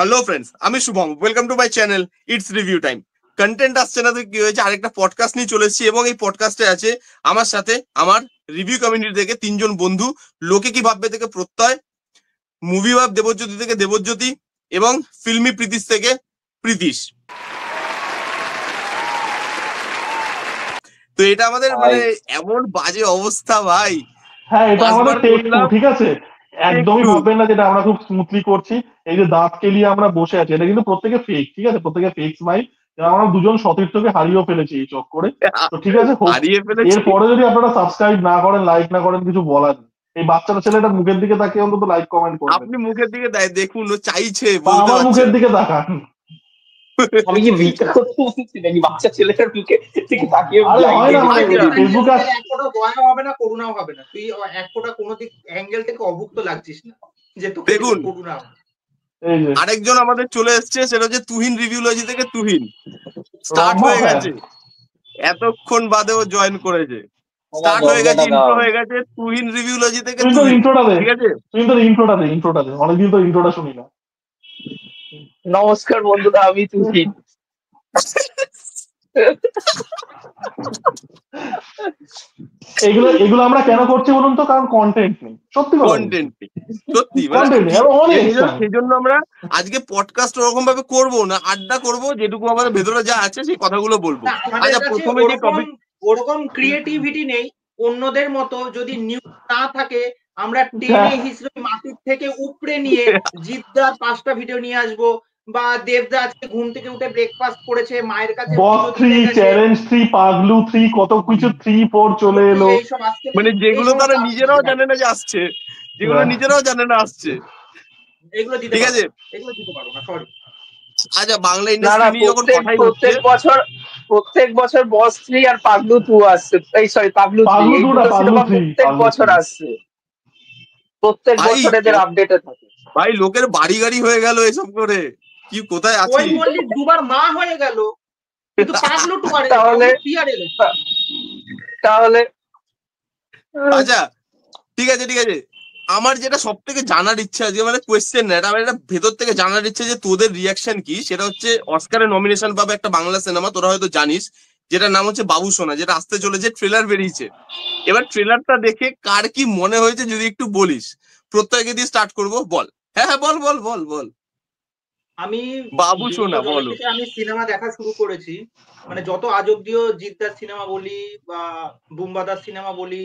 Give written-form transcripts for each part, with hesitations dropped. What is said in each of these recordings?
Hello friends, আমি Shubham. Welcome to my channel it's review time. Content আসছে না তো কি হয়েছে, আরেকটা পডকাস্ট নিয়ে চলে এসেছি এবং এই পডকাস্টে আছে আমার সাথে আমার রিভিউ কমিউনিটি থেকে তিনজন বন্ধু। লোকে কি ভাববে থেকে প্রত্যয়, মুভি ভাব দেবজ্যোতি থেকে দেবজ্যোতি এবং ফিল্মি প্রীতিশ থেকে প্রীতিশ। তো এটা আমাদের মানে এমন বাজে অবস্থা ভাই। হ্যাঁ, এটা আমাদের পাঁচবার টেক করলাম, ঠিক আছে। একদমই একটু ভাববেন না যেটা আমরা খুব স্মুথলি করছি। এই যে দাঁত কেলিয়ে আমরা বসে আছি, এটা কিন্তু প্রত্যেকে ফেক, ঠিক আছে, প্রত্যেকে ফেক স্মাইল। আমরা দুজন সতীর্থকে হারিয়েও ফেলেছি এই চক্করে। তো ঠিক আছে, হোক। হারিয়ে ফেলেছি। এরপরে যদি আপনারা সাবস্ক্রাইব না করেন, লাইক না করেন, কিছু বলার নেই। এই বাচ্চাটা ছেলেটার মুখের দিকে তাকিয়ে অন্তত লাইক কমেন্ট করবেন, আপনি মুখের দিকে দেখুন, ও চাইছে, বা বলতে আমার পারছে মুখের না। দিকে তাকান। আমি কি ভিক্ষা করতে বলছি নাকি বাচ্চা ছেলেটার মুখে থেকে তাকিয়ে আরে লাইক হয় না, মানে আচ্ছা। ফেসবুকে এক ফোঁটা দয়া হবে না, করুণাও হবে না। তুই এক ফোঁটা কোনো দিক অ্যাঙ্গেল থেকে অভুক্ত লাগছিস না যে তোকে দেখুন, করুণা হবে। এই যে আরেকজন আমাদের চলে এসছে, সেটা হচ্ছে তুহিন রিভিউলজি থেকে তুহিন। স্টার্ট রম্ভা, হয়ে হ্যাঁ। গেছে, এতক্ষণ বাদে ও জয়েন করেছে। স্টার্ট হয়ে গেছে, ইন্ট্রো হয়ে গেছে। তুহিন রিভিউলজি থেকে তুই তো তুহিন, ইন্ট্রোটা দে, ঠিক আছে? তুই তো ইন্ট্রোটা দে, অনেকদিন তো ইন্ট্রোটা শুনি না। নমস্কার বন্ধুরা, আমি তুহিন। এগুলো আমরা কেন করছি বলুন তো? কারণ কন্টেন্ট নেই, সত্যি কথা। কন্টেন্ট সত্যি মানে কন্টেন্ট নেই, আরো অনেক সেই জন্য আমরা আজকে পডকাস্ট ওরকম ভাবে করবো না, আড্ডা করবো, যেটুকু আমাদের ভেতরে যা আছে সেই কথাগুলো বলবো। না, আমাদের আচ্ছা, কাছে প্রথমে যে টপিক, ওরকম ক্রিয়েটিভিটি নেই অন্যদের মতো। যদি নিউজ না থাকে, আমরা টেনে হিসেবে মাটির থেকে উপড়ে নিয়ে জিদ্দার 5টা ভিডিও নিয়ে আসবো, বা দেবদা আজকে ঘুম থেকে উঠে ব্রেকফাস্ট করেছে, মায়ের কাছে বস 3, চ্যালেঞ্জ 3, পাগলু 3, কত কিছু 3, 4 চলে এলো। এইসব আসছে, মানে যেগুলো তারা নিজেরাও জানে না যে আসছে, যেগুলো নিজেরাও জানে না আসছে, এগুলো দিতে ঠিক আছে? এগুলো দিতে পারবো না, সরি। আচ্ছা, বাংলা না ইন্ডাস্ট্রি নিয়ে যখন কথাই হচ্ছে, প্রত্যেক বছর বস 3 আর পাগলু 2 আসছে। এই সরি, পাগলু 3, এই দুটো সিনেমা প্রত্যেক বছর আসছে। প্রত্যেক বছর এদের আপডেটে থাকে ভাই। লোকের বাড়ি গাড়ি হয়ে গেল এসব করে, কি কোথায় ওই আছিস? মল্লিক দুবার মা হয়ে গেল, কিন্তু পাগলু টু আর তাহলে আচ্ছা, ঠিক আছে। আমার যেটা সব থেকে জানার ইচ্ছা আজকে, মানে কোয়েশ্চেন না, এটা আমার এটা ভেতর থেকে জানার ইচ্ছা যে তোদের রিয়াকশন কি। সেটা হচ্ছে অস্কারে নমিনেশন পাবে একটা বাংলা সিনেমা, তোরা হয়তো জানিস, যেটার নাম হচ্ছে বাবু সোনা, যেটা আসতে চলেছে, ট্রেলার বেরিয়েছে। এবার ট্রেলারটা দেখে কার কি মনে হয়েছে যদি একটু বলিস। প্রত্যেকে দিয়ে স্টার্ট করবো, বল। হ্যাঁ, বল বল বল বল। আমি বাবু সোনা, বলো। আমি সিনেমা দেখা শুরু করেছি, মানে যত আজ অব্দিও জিদ্দার সিনেমা বলি বা বুম্বাদার সিনেমা বলি,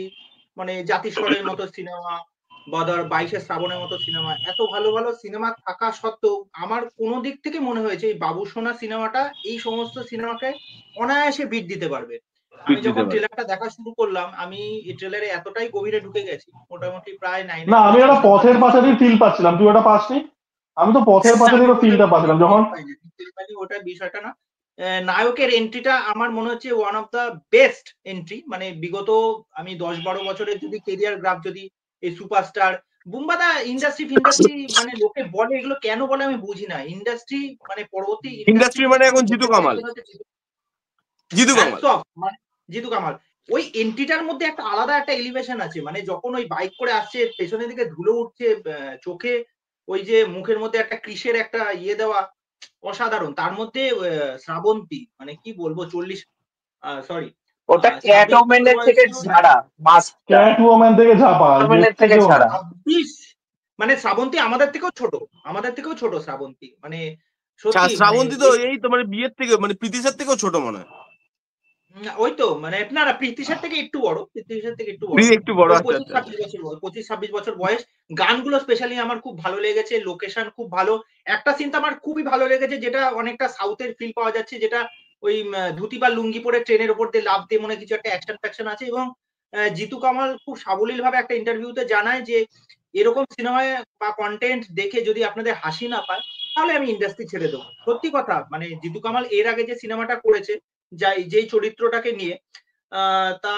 মানে জাতিস্বরের মতো সিনেমা বা ধর 22শে শ্রাবণের মতো সিনেমা, এত ভালো ভালো সিনেমা থাকা সত্ত্বেও আমার কোনো দিক থেকে মনে হয়েছে এই বাবু সোনা সিনেমাটা এই সমস্ত সিনেমাকে অনায়াসে বিট দিতে পারবে। আমি যখন ট্রেলারটা দেখা শুরু করলাম, আমি এই ট্রেলারে এতটাই গভীরে ঢুকে গেছি, মোটামুটি প্রায় 9 না, আমি একটা পথের পাঁচালির ফিল পাচ্ছিলাম, তুই ওটা পাসনি? আমি তো পথের পাঁচালির ফিলটা পাচ্ছিলাম যখন ওটা বিষয়টা না। নায়কের এন্ট্রিটা আমার মনে হচ্ছে one of the best entry, মানে বিগত আমি 10-12 বছরের যদি কেরিয়ার গ্রাফ, যদি এই সুপারস্টার বুম্বাদা ইন্ডাস্ট্রি মানে লোকে বলে, এগুলো কেন বলে আমি বুঝি না। ইন্ডাস্ট্রি মানে পরবর্তী ইন্ডাস্ট্রি মানে এখন জিতু কামাল। জিতু কামাল ওই এন্ট্রিটার মধ্যে একটা আলাদা একটা এলিভেশন আছে। মানে যখন ওই বাইক করে আসছে, পেছনের দিকে ধুলো উঠছে, চোখে ওই যে মুখের মধ্যে একটা ক্রিসের একটা ইয়ে দেওয়া, অসাধারণ। তার মধ্যে শ্রাবন্তী, মানে কি বলবো, 40 সরি, ওটা ক্যাটওম্যানের থেকে ঝাড়া, ক্যাটওম্যান থেকে ঝাপা, থেকে ঝাড়া। মানে শ্রাবন্তী আমাদের থেকেও ছোট শ্রাবন্তী, মানে সত্যি। শ্রাবন্তী তো এই তো মানে বিয়ের থেকে, মানে প্রীতিশের থেকেও ছোট মনে হয়। ওই তো মানে না, প্রীতিশের থেকে একটু বড়, একটু বড়, 25-26 বছর বয়স। গানগুলো স্পেশালি আমার খুব ভালো লেগেছে, লোকেশন খুব ভালো। একটা সিন তো আমার খুবই ভালো লেগেছে, যেটা অনেকটা সাউথের ফিল পাওয়া যাচ্ছে, যেটা ওই ধুতি বা লুঙ্গি পরে ট্রেনের উপর দিয়ে লাফ দিয়ে মনে কিছু একটা অ্যাকশন আছে। এবং জিতু কামাল খুব সাবলীল ভাবে একটা ইন্টারভিউতে জানায় যে এরকম সিনেমায় বা কন্টেন্ট দেখে যদি আপনাদের হাসি না পায়, তাহলে আমি ইন্ডাস্ট্রি ছেড়ে দেবো। সত্যি কথা, মানে জিতু কামাল এর আগে যে সিনেমাটা করেছে, যেই চরিত্রটাকে নিয়ে, তা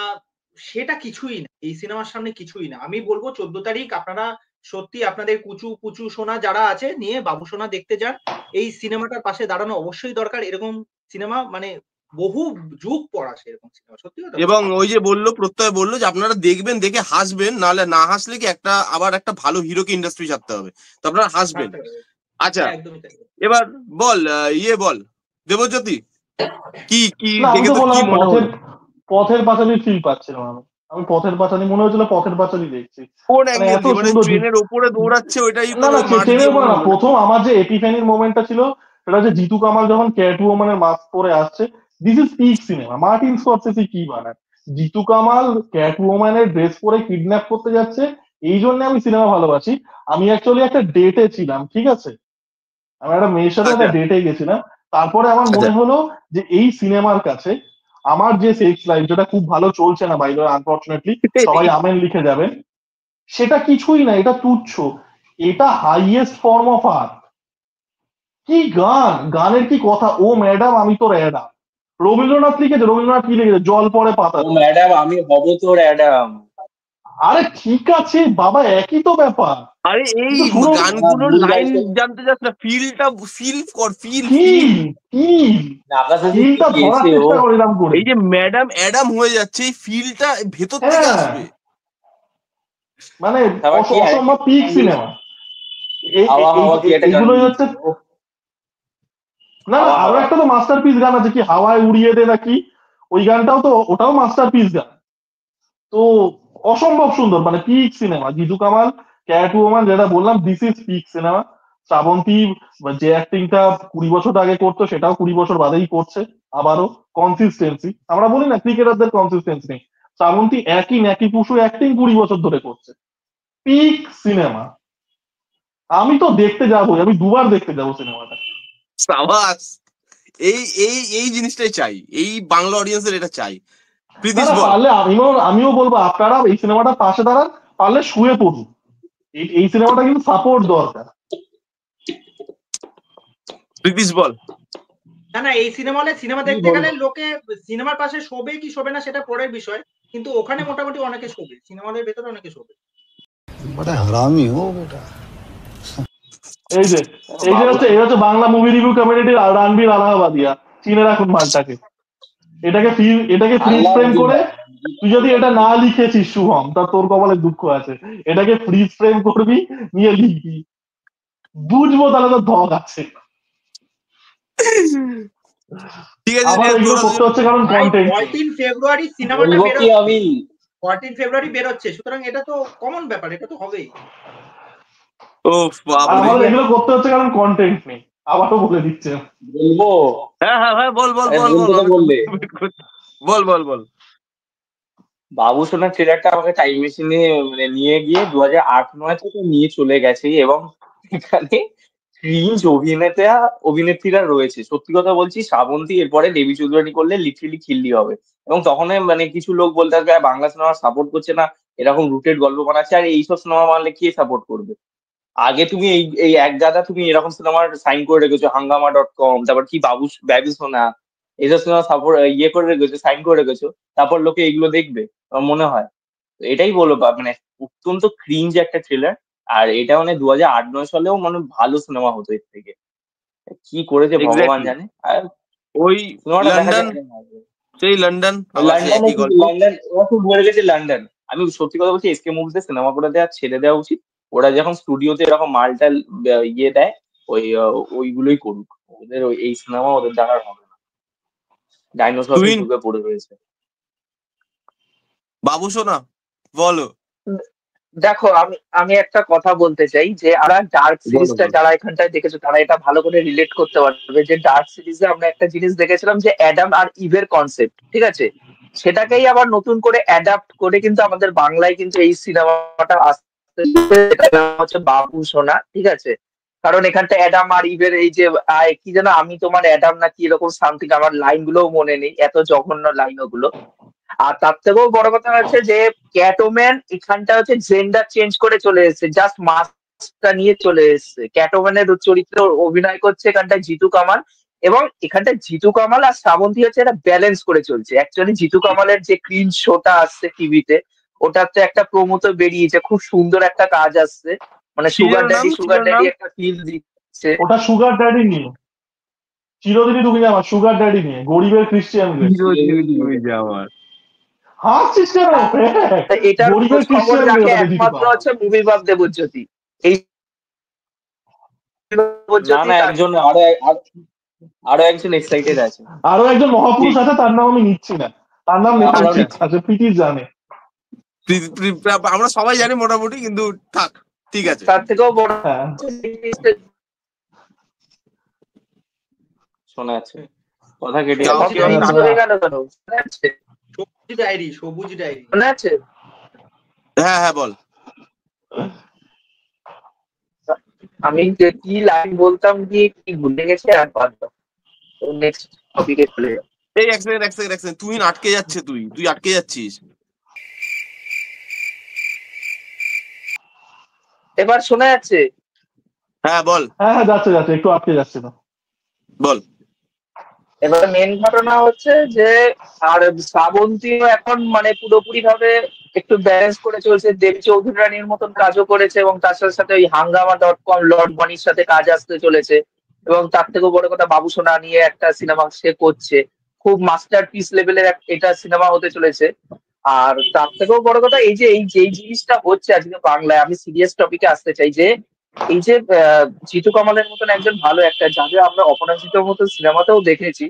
সেটা কিছুই না, এই সিনেমার সামনে কিছুই না। আমি বলবো 14 তারিখ আপনারা সত্যি আপনাদের কুচু কুচু সোনা যারা আছে নিয়ে বাবু সোনা দেখতে যান। এই সিনেমাটার পাশে দাঁড়ানো অবশ্যই দরকার। এরকম সিনেমা মানে বহু যুগ পর আসে এরকম সিনেমা, সত্যি কথা। এবং ওই যে বললো, প্রত্যয় বললো যে আপনারা দেখবেন, দেখে হাসবেন, নাহলে না হাসলে কি আবার একটা ভালো হিরোকে ইন্ডাস্ট্রি ছাড়তে হবে, তো আপনারা হাসবেন। আচ্ছা একদমই তাই। এবার বল বল দেবজ্যোতি, কি কি না আমি দেখে তো তোর কি বললাম মনে হলো? পথের পাঁচালী ফিল পাচ্ছিলাম আমি পথের পাঁচালী মনে হচ্ছিল পথের পাঁচালী দেখছি। কোন মানে অ্যাঙ্গেল এত দিয়ে, মানে সুন্দর ট্রেনের ওপরে দৌড়াচ্ছে ওইটাই না তোর না মাঠ ট্রেনের দিয়ে উপরে মনে না, হলো? প্রথম আমার যে এপিফ্যানির মোমেন্টটা ছিল সেটা হচ্ছে জিতু কামাল যখন ক্যাট ওম্যানের মাস্ক পরে আসছে। This is peak cinema. Martin Scorsese কি বানায়, জিতু কামাল ক্যাট ওম্যানের ড্রেস পরে কিডন্যাপ করতে যাচ্ছে। এই জন্য আমি সিনেমা ভালোবাসি। আমি অ্যাকচুয়ালি একটা ডেটে ছিলাম, ঠিক আছে, আমি একটা মেয়ের সাথে একটা আচ্ছা ডেটে গেছিলাম। তারপরে আমার আচ্ছা মনে হলো যে এই সিনেমার কাছে আমার যে সেক্স লাইফ, যেটা খুব ভালো চলছে না বাইরে আনফরচুনেটলি, সবাই আমেন লিখে যাবেন, সেটা কিছুই না, এটা তুচ্ছ। এটা হাইয়েস্ট ফর্ম অফ আর্ট। কি গান, গানের কি কথা, ও ম্যাডাম আমি তোর অ্যাডাম। রবীন্দ্রনাথ লিখেছে, রবীন্দ্রনাথ কি লিখেছে, জল পড়ে ও পাতাতে। ম্যাডাম আমি হব তোর অ্যাডাম। আরে ঠিক আছে বাবা, একই তো ব্যাপার। আরে এই কিন্তু শুনো, গানগুলোর ভুল লাইন গাইছে। জানতে চাস না, ফিলটা ফিল কর, ফিল ফিল। ফিল ফিল আকাশ কি ফিলটা ধরার গেছে ও। চেষ্টা করিলাম করে। এই যে ম্যাডাম অ্যাডাম হয়ে যাচ্ছে, এই ফিলটা ভেতর থেকে হ্যাঁ আসবে। মানে তারপর কি আরেকটা অসম্ভব পিক গান বলেছে, সিনেমা। হাওয়া হাওয়া কি একটা গান এইগুলোই বলেছে হচ্ছে। ও, না না হাওয়া আরো হাওয়া। একটা তো মাস্টারপিস গান আছে, কি হাওয়ায় উড়িয়ে দে নাকি, ওই গানটাও তো, ওটাও মাস্টারপিস গান। তো অসম্ভব সুন্দর, মানে peak cinema. Jeetu Kamal cat woman, যেটা বললাম, this is peak cinema. Srabanti যে অ্যাক্টিংটা 20 বছর আগে করতো সেটাও 20 বছর বাদেই করছে আবারও। কনসিস্টেন্সি, আমরা বলি না ক্রিকেটারদের কনসিস্টেন্সি নেই, শ্রাবন্তী একই ন্যাকি পুষু অ্যাক্টিং 20 বছর ধরে করছে। Peak cinema. আমি তো দেখতে যাবো, আমি দুবার দেখতে যাবো সিনেমাটা। সাবাস। এই এই এই জিনিসটাই চাই, এই বাংলা অডিয়েন্সের এটা চাই। না প্রীতিশ না বল। পারলে আমিও বলবো আপনারা এই সিনেমাটার পাশে দাঁড়ান, পারলে শুয়ে পড়ুন। এই সিনেমাটা কিন্তু সাপোর্ট দরকার। প্রীতিশ বল। না না, এই সিনেমা হলে সিনেমা কি দেখতে গেলে বলবো, লোকে সিনেমার পাশে শোবে কি শোবে না সেটা পরের বিষয়, কিন্তু ওখানে মোটামুটি অনেকে শোবে, সিনেমা হলের ভেতরে অনেকে শোবে। बड़ा हरामी हो बेटा। এই যে বাবু এই হচ্ছে Bangla movie review community Ranveer Allahabadia. চিনে রাখুন মালটাকে। এটাকে ফ্রিজ আল্লাহ ফ্রেম করে, তুই যদি এটা না লিখেছিস শুভম, তা তোর কপালে দুঃখ আছে। এটাকে ফ্রিজ ফ্রেম করবি, নিয়ে লিখবি, বুঝবো তাহলে তো ধক আছে। ঠিক আছে আবার এগুলো তোরা করতে দুজন। হচ্ছে কারণ ভাই কন্টেন্ট নেই। 14 ফেব্রুয়ারি সিনেমাটা বলবো কি বেরোচ্ছে, আমি, 14 ফেব্রুয়ারি বেরোচ্ছে, সুতরাং এটা তো কমন ব্যাপার, এটা তো হবেই। ও আর বাপরে। আমাদের এগুলো করতে হচ্ছে কারণ কন্টেন্ট নেই, আবারও বলে দিচ্ছে। বলবো, হ্যাঁ হ্যাঁ হ্যাঁ বল বল আরে বল বল, বলতে তো আমি বললে। wait করছি। বল বল বল। বাবু সোনার ট্রেলারটা আমাকে টাইম মেশিনে মানে নিয়ে গিয়ে 2008-9 থেকে নিয়ে চলে গেছে, এবং এখানে ক্রিঞ্জ অভিনেত্রীরা রয়েছে। সত্যি কথা বলছি, শ্রাবন্তী এরপরে দেবী চৌধুরানী করলে লিটারেলি খিল্লি হবে। এবং তখন মানে কিছু লোক বলতে থাকবে বাংলা সিনেমা সাপোর্ট করছে না, এরকম রুটেড গল্প বানাচ্ছে, আর এইসব সিনেমা বানালে কে সাপোর্ট করবে। আগে তুমি এই এই এক গাদা তুমি এরকম সিনেমার সাইন করে রেখেছো, হাঙ্গামা.com, তারপর কি বেবি সোনা, এইসব সিনেমা সাপোর্ট ইয়ে করে রেখেছো, সাইন করে রেখেছো, তারপর লোকে এগুলো দেখবে আমার মনে হয়। তো এটাই বলবো মানে অত্যন্ত ক্রিঞ্জ একটা থ্রিলার। আর এটা মানে 2008-9 সালেও মানে ভালো সিনেমা হতো এর থেকে। কি করেছে ভগবান এক্স্যাক্টলি। জানে। আর ওই সিনেমাটা দেখা লন্ডন, যায়। সেই লন্ডন আবার সেই লন্ডনে একই কি, গল্প। লন্ডন ওরা খুব ভরে গেছে লন্ডন। আমি সত্যি কথা বলছি, এসকে মুভিতে সিনেমা করে দেওয়া ছেড়ে দেওয়া উচিত। ওরা যখন স্টুডিওতে এরকম মালটাল ইয়ে দেয়, ওইগুলোই করুক। ওদের এই সিনেমা ওদের দেখার হবে না। ডাইনোসরদের তুহিন, ঢুকে পড়ে রয়েছে। বাবু সোনা বলো। দেখো আমি আমি একটা কথা বলতে চাই যে আমরা ডার্ক বলো সিরিজটা বলো। যারা এখানটায় দেখেছো তারা এটা ভালো করে রিলেট করতে পারবে যে ডার্ক সিরিজে আমরা একটা জিনিস দেখেছিলাম যে অ্যাডাম আর ইভের কনসেপ্ট, ঠিক আছে, সেটাকেই আবার নতুন করে অ্যাডাপ্ট করে কিন্তু আমাদের বাংলায় কিন্তু এই সিনেমাটা আসতে হচ্ছে বাবু সোনা, ঠিক আছে। কারণ এখানটা অ্যাডাম আর ইভের এই যে কি যেন আমি তোমার অ্যাডাম না কি এরকম সামথিং, আমার লাইন গুলোও মনে নেই, এত জঘন্য লাইন ওগুলো। আর তার থেকেও বড় কথা হচ্ছে যে ক্যাটওম্যান এখানটা হচ্ছে জেন্ডার চেঞ্জ করে চলে এসেছে, জাস্ট মাস্কটা নিয়ে চলে এসেছে। ক্যাটওম্যানের চরিত্রে অভিনয় করছে এখানটায় জিতু কামাল, এবং এখানটা জিতু কামাল আর শ্রাবন্তী হচ্ছে এটা ব্যালেন্স করে চলছে। অ্যাকচুয়ালি জিতু কামালের যে ক্রিঞ্জ শোটা আসছে টিভিতে, ওটাতে একটা প্রোমোতে বেরিয়েছে, খুব সুন্দর একটা কাজ আসছে, মানে কি যেন নাম, কি সুগার যেন ড্যাডি নাম? একটা ফিল দিচ্ছে। ওটা সুগার ড্যাডি নিয়ে, চিরদিনই তুমি আমার সুগার ড্যাডি নিয়ে, গরিবের ক্রিশ্চিয়ানদের। চিরদিনই তুমি যে আমার। হাসছিস কেন? হ্যাঁ, এটার গরিবের খোঁজ খবর ক্রিশ্চিয়ানদের রাখে ওটাতে জিতু একমাত্র কামাল। হচ্ছে মুভি বাব দেবজ্যোতি। এই না না, একজন আরো একজন এক্সাইটেড আছে। আরো একজন মহাপুরুষ আছে, তার নাম আমি নিচ্ছি না, তার নাম নেওয়ার আচ্ছা। ইচ্ছা আছে, প্রীতি জানে। আমরা সবাই জানি মোটামুটি, কিন্তু থাক, ঠিক আছে। তার থেকেও বড় হ্যাঁ শোনা যাচ্ছে, কথা কেটে যাও, যাচ্ছে। যাও, মিস হয়ে গেল কেন? শোনা যাচ্ছে? সবুজ ডায়েরি শোনা যাচ্ছে? হ্যাঁ হ্যাঁ বল। আমি যে কি লাইন বলতাম কি কি ভুলে গেছি আর বাদ দাও। তো নেক্সট টপিকে চলে যাও। এই এক সেকেন্ড, তুই আটকে যাচ্ছে, তুই আটকে যাচ্ছিস। এবার শোনা যাচ্ছে? হ্যাঁ বল হ্যাঁ যাচ্ছে, একটু আটকে যাচ্ছে না। বল। এবার মেন ঘটনা হচ্ছে যে আর শ্রাবন্তীও এখন মানে পুরোপুরি ভাবে একটু ব্যালেন্স করে চলছে। দেবী চৌধুরী রানীর মতন কাজও করেছে এবং তার সাথে সাথে ওই হাঙ্গামা.com লর্ড বনির সাথে কাজ আসতে চলেছে। এবং তার থেকেও বড় কথা, বাবু সোনা নিয়ে একটা সিনেমা সে করছে, খুব মাস্টারপিস লেভেলের এটা সিনেমা হতে চলেছে। আর তার থেকেও বড় কথা, এই যে জিনিসটা হচ্ছে আজকে বাংলায়, আমি সিরিয়াস টপিকে আসতে চাই যে এই যে জিতু কামালের মতন একজন ভালো অ্যাক্টর, যাকে আমরা অপরাজিতর মতো সিনেমাতেও দেখেছি,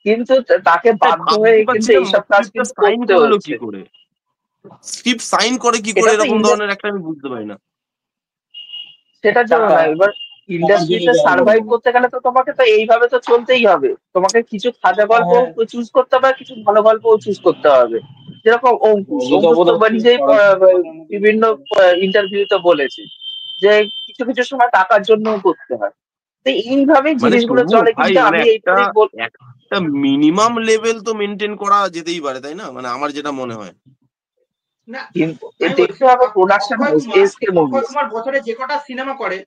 কিন্তু তাকে বাধ্য হয়ে কিন্তু এইসব কাজ কিন্তু করতে হচ্ছে। স্ক্রিপ্ট সাইন করে কি করে এরকম ধরনের একটা, আমি বুঝতে পারি না। সেটার জন্য না, এবার ইন্ডাস্ট্রিতে সার্ভাইভ করতে গেলে তো তোমাকে তো এইভাবে তো চলতেই হবে। তোমাকে কিছু খাজা গল্প চুজ করতে হবে, কিছু ভালো গল্প চুজ করতে হবে। যেরকম অঙ্কুশ তো নিজেই বিভিন্ন ইন্টারভিউতে বলেছে যে কিছু কিছু সময় টাকার জন্য করতে হয়। তো এইভাবেই জিনিসগুলো চলে, কিন্তু আমি এইটাই একটা মিনিমাম লেভেল তো মেনটেন করা যেতেই পারে, তাই না? মানে আমার যেটা মনে হয়। না, কিন্তু দেখতে হবে production house SK movies. Akshay Kumar বছরে যে কটা সিনেমা করে,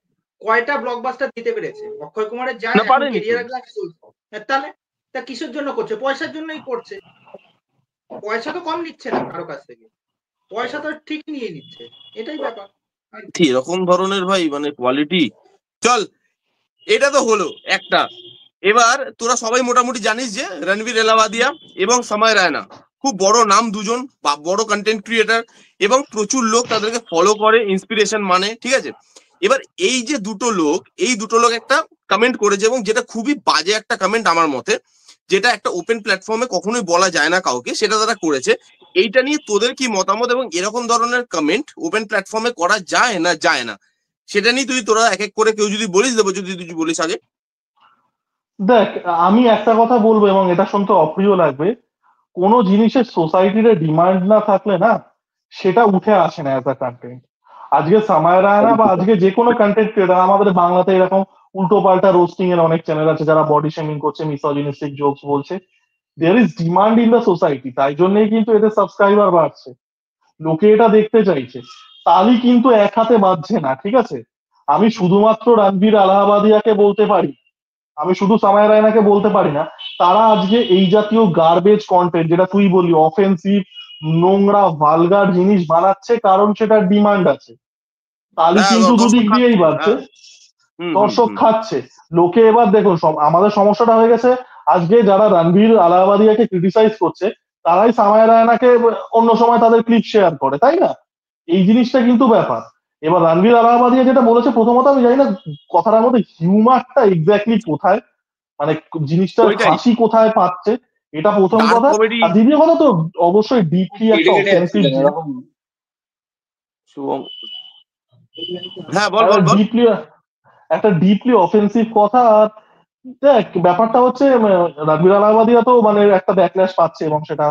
কয়টা ব্লকবাস্টার দিতে পেরেছে? অক্ষয় কুমারের যা ক্যারিয়ার চলছে, তাহলে তা কিসের জন্য করছে? পয়সার জন্যই করছে। পয়সা তো কম নিচ্ছে না কারো কাছ থেকে, পয়সা তো ঠিক নিয়ে নিচ্ছে, এটাই ব্যাপার। এরকম ধরনের ভাই মানে কোয়ালিটি। চল, এটা তো হলো একটা। এবার তোরা সবাই মোটামুটি জানিস যে রণবীর এলাহাবাদিয়া এবং সময় রায়না খুব বড় নাম, দুজন বড় কন্টেন্ট ক্রিয়েটার, এবং প্রচুর লোক তাদেরকে ফলো করে, ইন্সপিরেশন মানে, ঠিক আছে। এবার এই যে দুটো লোক একটা কমেন্ট করেছে, এবং যেটা খুবই বাজে একটা কমেন্ট আমার মতে, যেটা একটা ওপেন প্ল্যাটফর্মে কখনোই বলা যায় না কাউকে, সেটা তারা করেছে। এইটা নিয়ে তোদের কি মতামত, এবং এরকম ধরনের কমেন্ট ওপেন প্ল্যাটফর্মে করা যায় না সেটা নিয়ে তোরা এক এক করে কেউ যদি বলিস, দেবো যদি তুই বলিস আগে। দেখ, আমি একটা কথা বলবো, এবং এটা শুনতে অপ্রিয় লাগবে, কোনো জিনিসের সোসাইটির ডিমান্ড না থাকলে না, সেটা উঠে আসে না অ্যাজ আ কন্টেন্ট। আজকে সময় রায়না বা আজকে যে কোনো কন্টেন্ট ক্রিয়েটার, আমাদের বাংলাতে এরকম উল্টো পাল্টা রোস্টিং এর অনেক চ্যানেল আছে যারা বডি শেমিং করছে, মিসোজিনিস্টিক জোকস বলছে। There is demand in the society, তাই জন্যই কিন্তু এদের সাবস্ক্রাইবার বাড়ছে, লোকে এটা দেখতে চাইছে। তালি কিন্তু এক হাতে বাজছে না, ঠিক আছে? আমি শুধুমাত্র রণবীর আলাহাবাদিয়াকে বলতে পারি, আমি শুধু সময় রায়নাকে বলতে পারি না। তারা আজকে এই জাতীয় গার্বেজ কন্টেন্ট, যেটা তুই বললি অফেন্সিভ, নোংরা, ভালগার জিনিস বানাচ্ছে, কারণ সেটার ডিমান্ড আছে। তালি কিন্তু দুদিক দিয়েই বাড়ছে, দর্শক খাচ্ছে। লোকে এবার দেখুন, আমাদের সমস্যাটা হয়ে গেছে, আজকে যারা রণবীর আলাহাবাদিয়াকে ক্রিটিসাইজ করছে, তারাই সময় রায়নাকে অন্য সময় তাদের ক্লিপ শেয়ার করে, তাই না? এই জিনিসটা কিন্তু ব্যাপার। এবার রণবীর আলাহাবাদিয়া যেটা বলেছে, প্রথমত আমি জানি না কথাটার মধ্যে হিউমারটা এক্স্যাক্টলি কোথায়, মানে জিনিসটা হাসি কোথায় পাচ্ছে, এটা প্রথম কথা। আর দ্বিতীয় কথা তো অবশ্যই ডিপলি একটা অফেন্সিভ, একটা ডিপলি অফেন্সিভ কথা। আর দেখ, ব্যাপারটা হচ্ছে রণবীর আলাহাবাদিয়া তো মানে একটা ব্যাকল্যাশ পাচ্ছে, এবং সেটা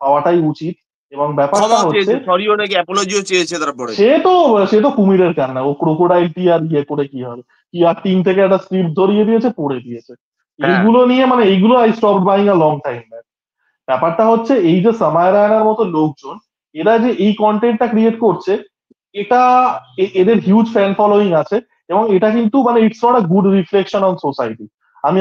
পাওয়াটাই উচিত। এবং ব্যাপারটা হচ্ছে সে তো কুমিরের কান্না, ও ক্রোকোডাইল টিয়ার ইয়ে করে কি হবে, কি আর টিম থেকে একটা স্ক্রিপ্ট ধরিয়ে দিয়েছে, পড়ে দিয়েছে। এইগুলো নিয়ে মানে এইগুলো I stop buying a long time back. ব্যাপারটা হচ্ছে এই যে সময় রায়নার মতো লোকজন, এরা যে এই কন্টেন্টটা ক্রিয়েট করছে, এটা এদের হিউজ ফ্যান ফলোয়িং আছে, এবং এটা কিন্তু মানে it's not a good reflection on society. আমি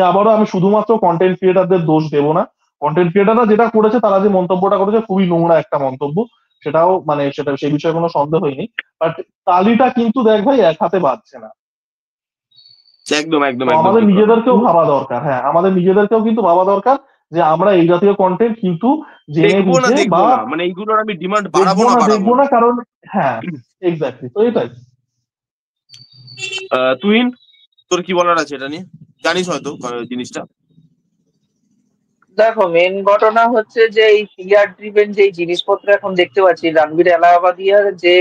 শুধুমাত্র কন্টেন্ট ক্রিয়েটারদের দোষ দেবো না। কন্টেন্ট ক্রিয়েটাররা যেটা করেছে, তারা যে মন্তব্যটা করেছে খুবই নোংরা একটা মন্তব্য, সেটাও মানে সেটা সেই বিষয়ে কোনো সন্দেহই নেই। বাট তালিটা কিন্তু দেখ ভাই এক হাতে বাজছে না। একদম একদম আমাদের নিজেদেরকেও ভাবা দরকার, হ্যাঁ আমাদের নিজেদেরকেও কিন্তু ভাবা দরকার যে আমরা এই জাতীয় কন্টেন্ট কিন্তু জেনে বুঝে বা মানে এইগুলোর আমি ডিমান্ড বাড়াবো না, দেখবো না, কারণ হ্যাঁ এক্স্যাক্টলি, তো এটাই। তুই তোর কি বলার আছে এটা নিয়ে? জানিস হয়তো জিনিসটা। দেখো, মেন ঘটনা হচ্ছে যে এই পিআর ড্রিভেন যে জিনিসপত্র এখন দেখতে পাচ্ছি, রণবীর এলাহাবাদিয়ার যে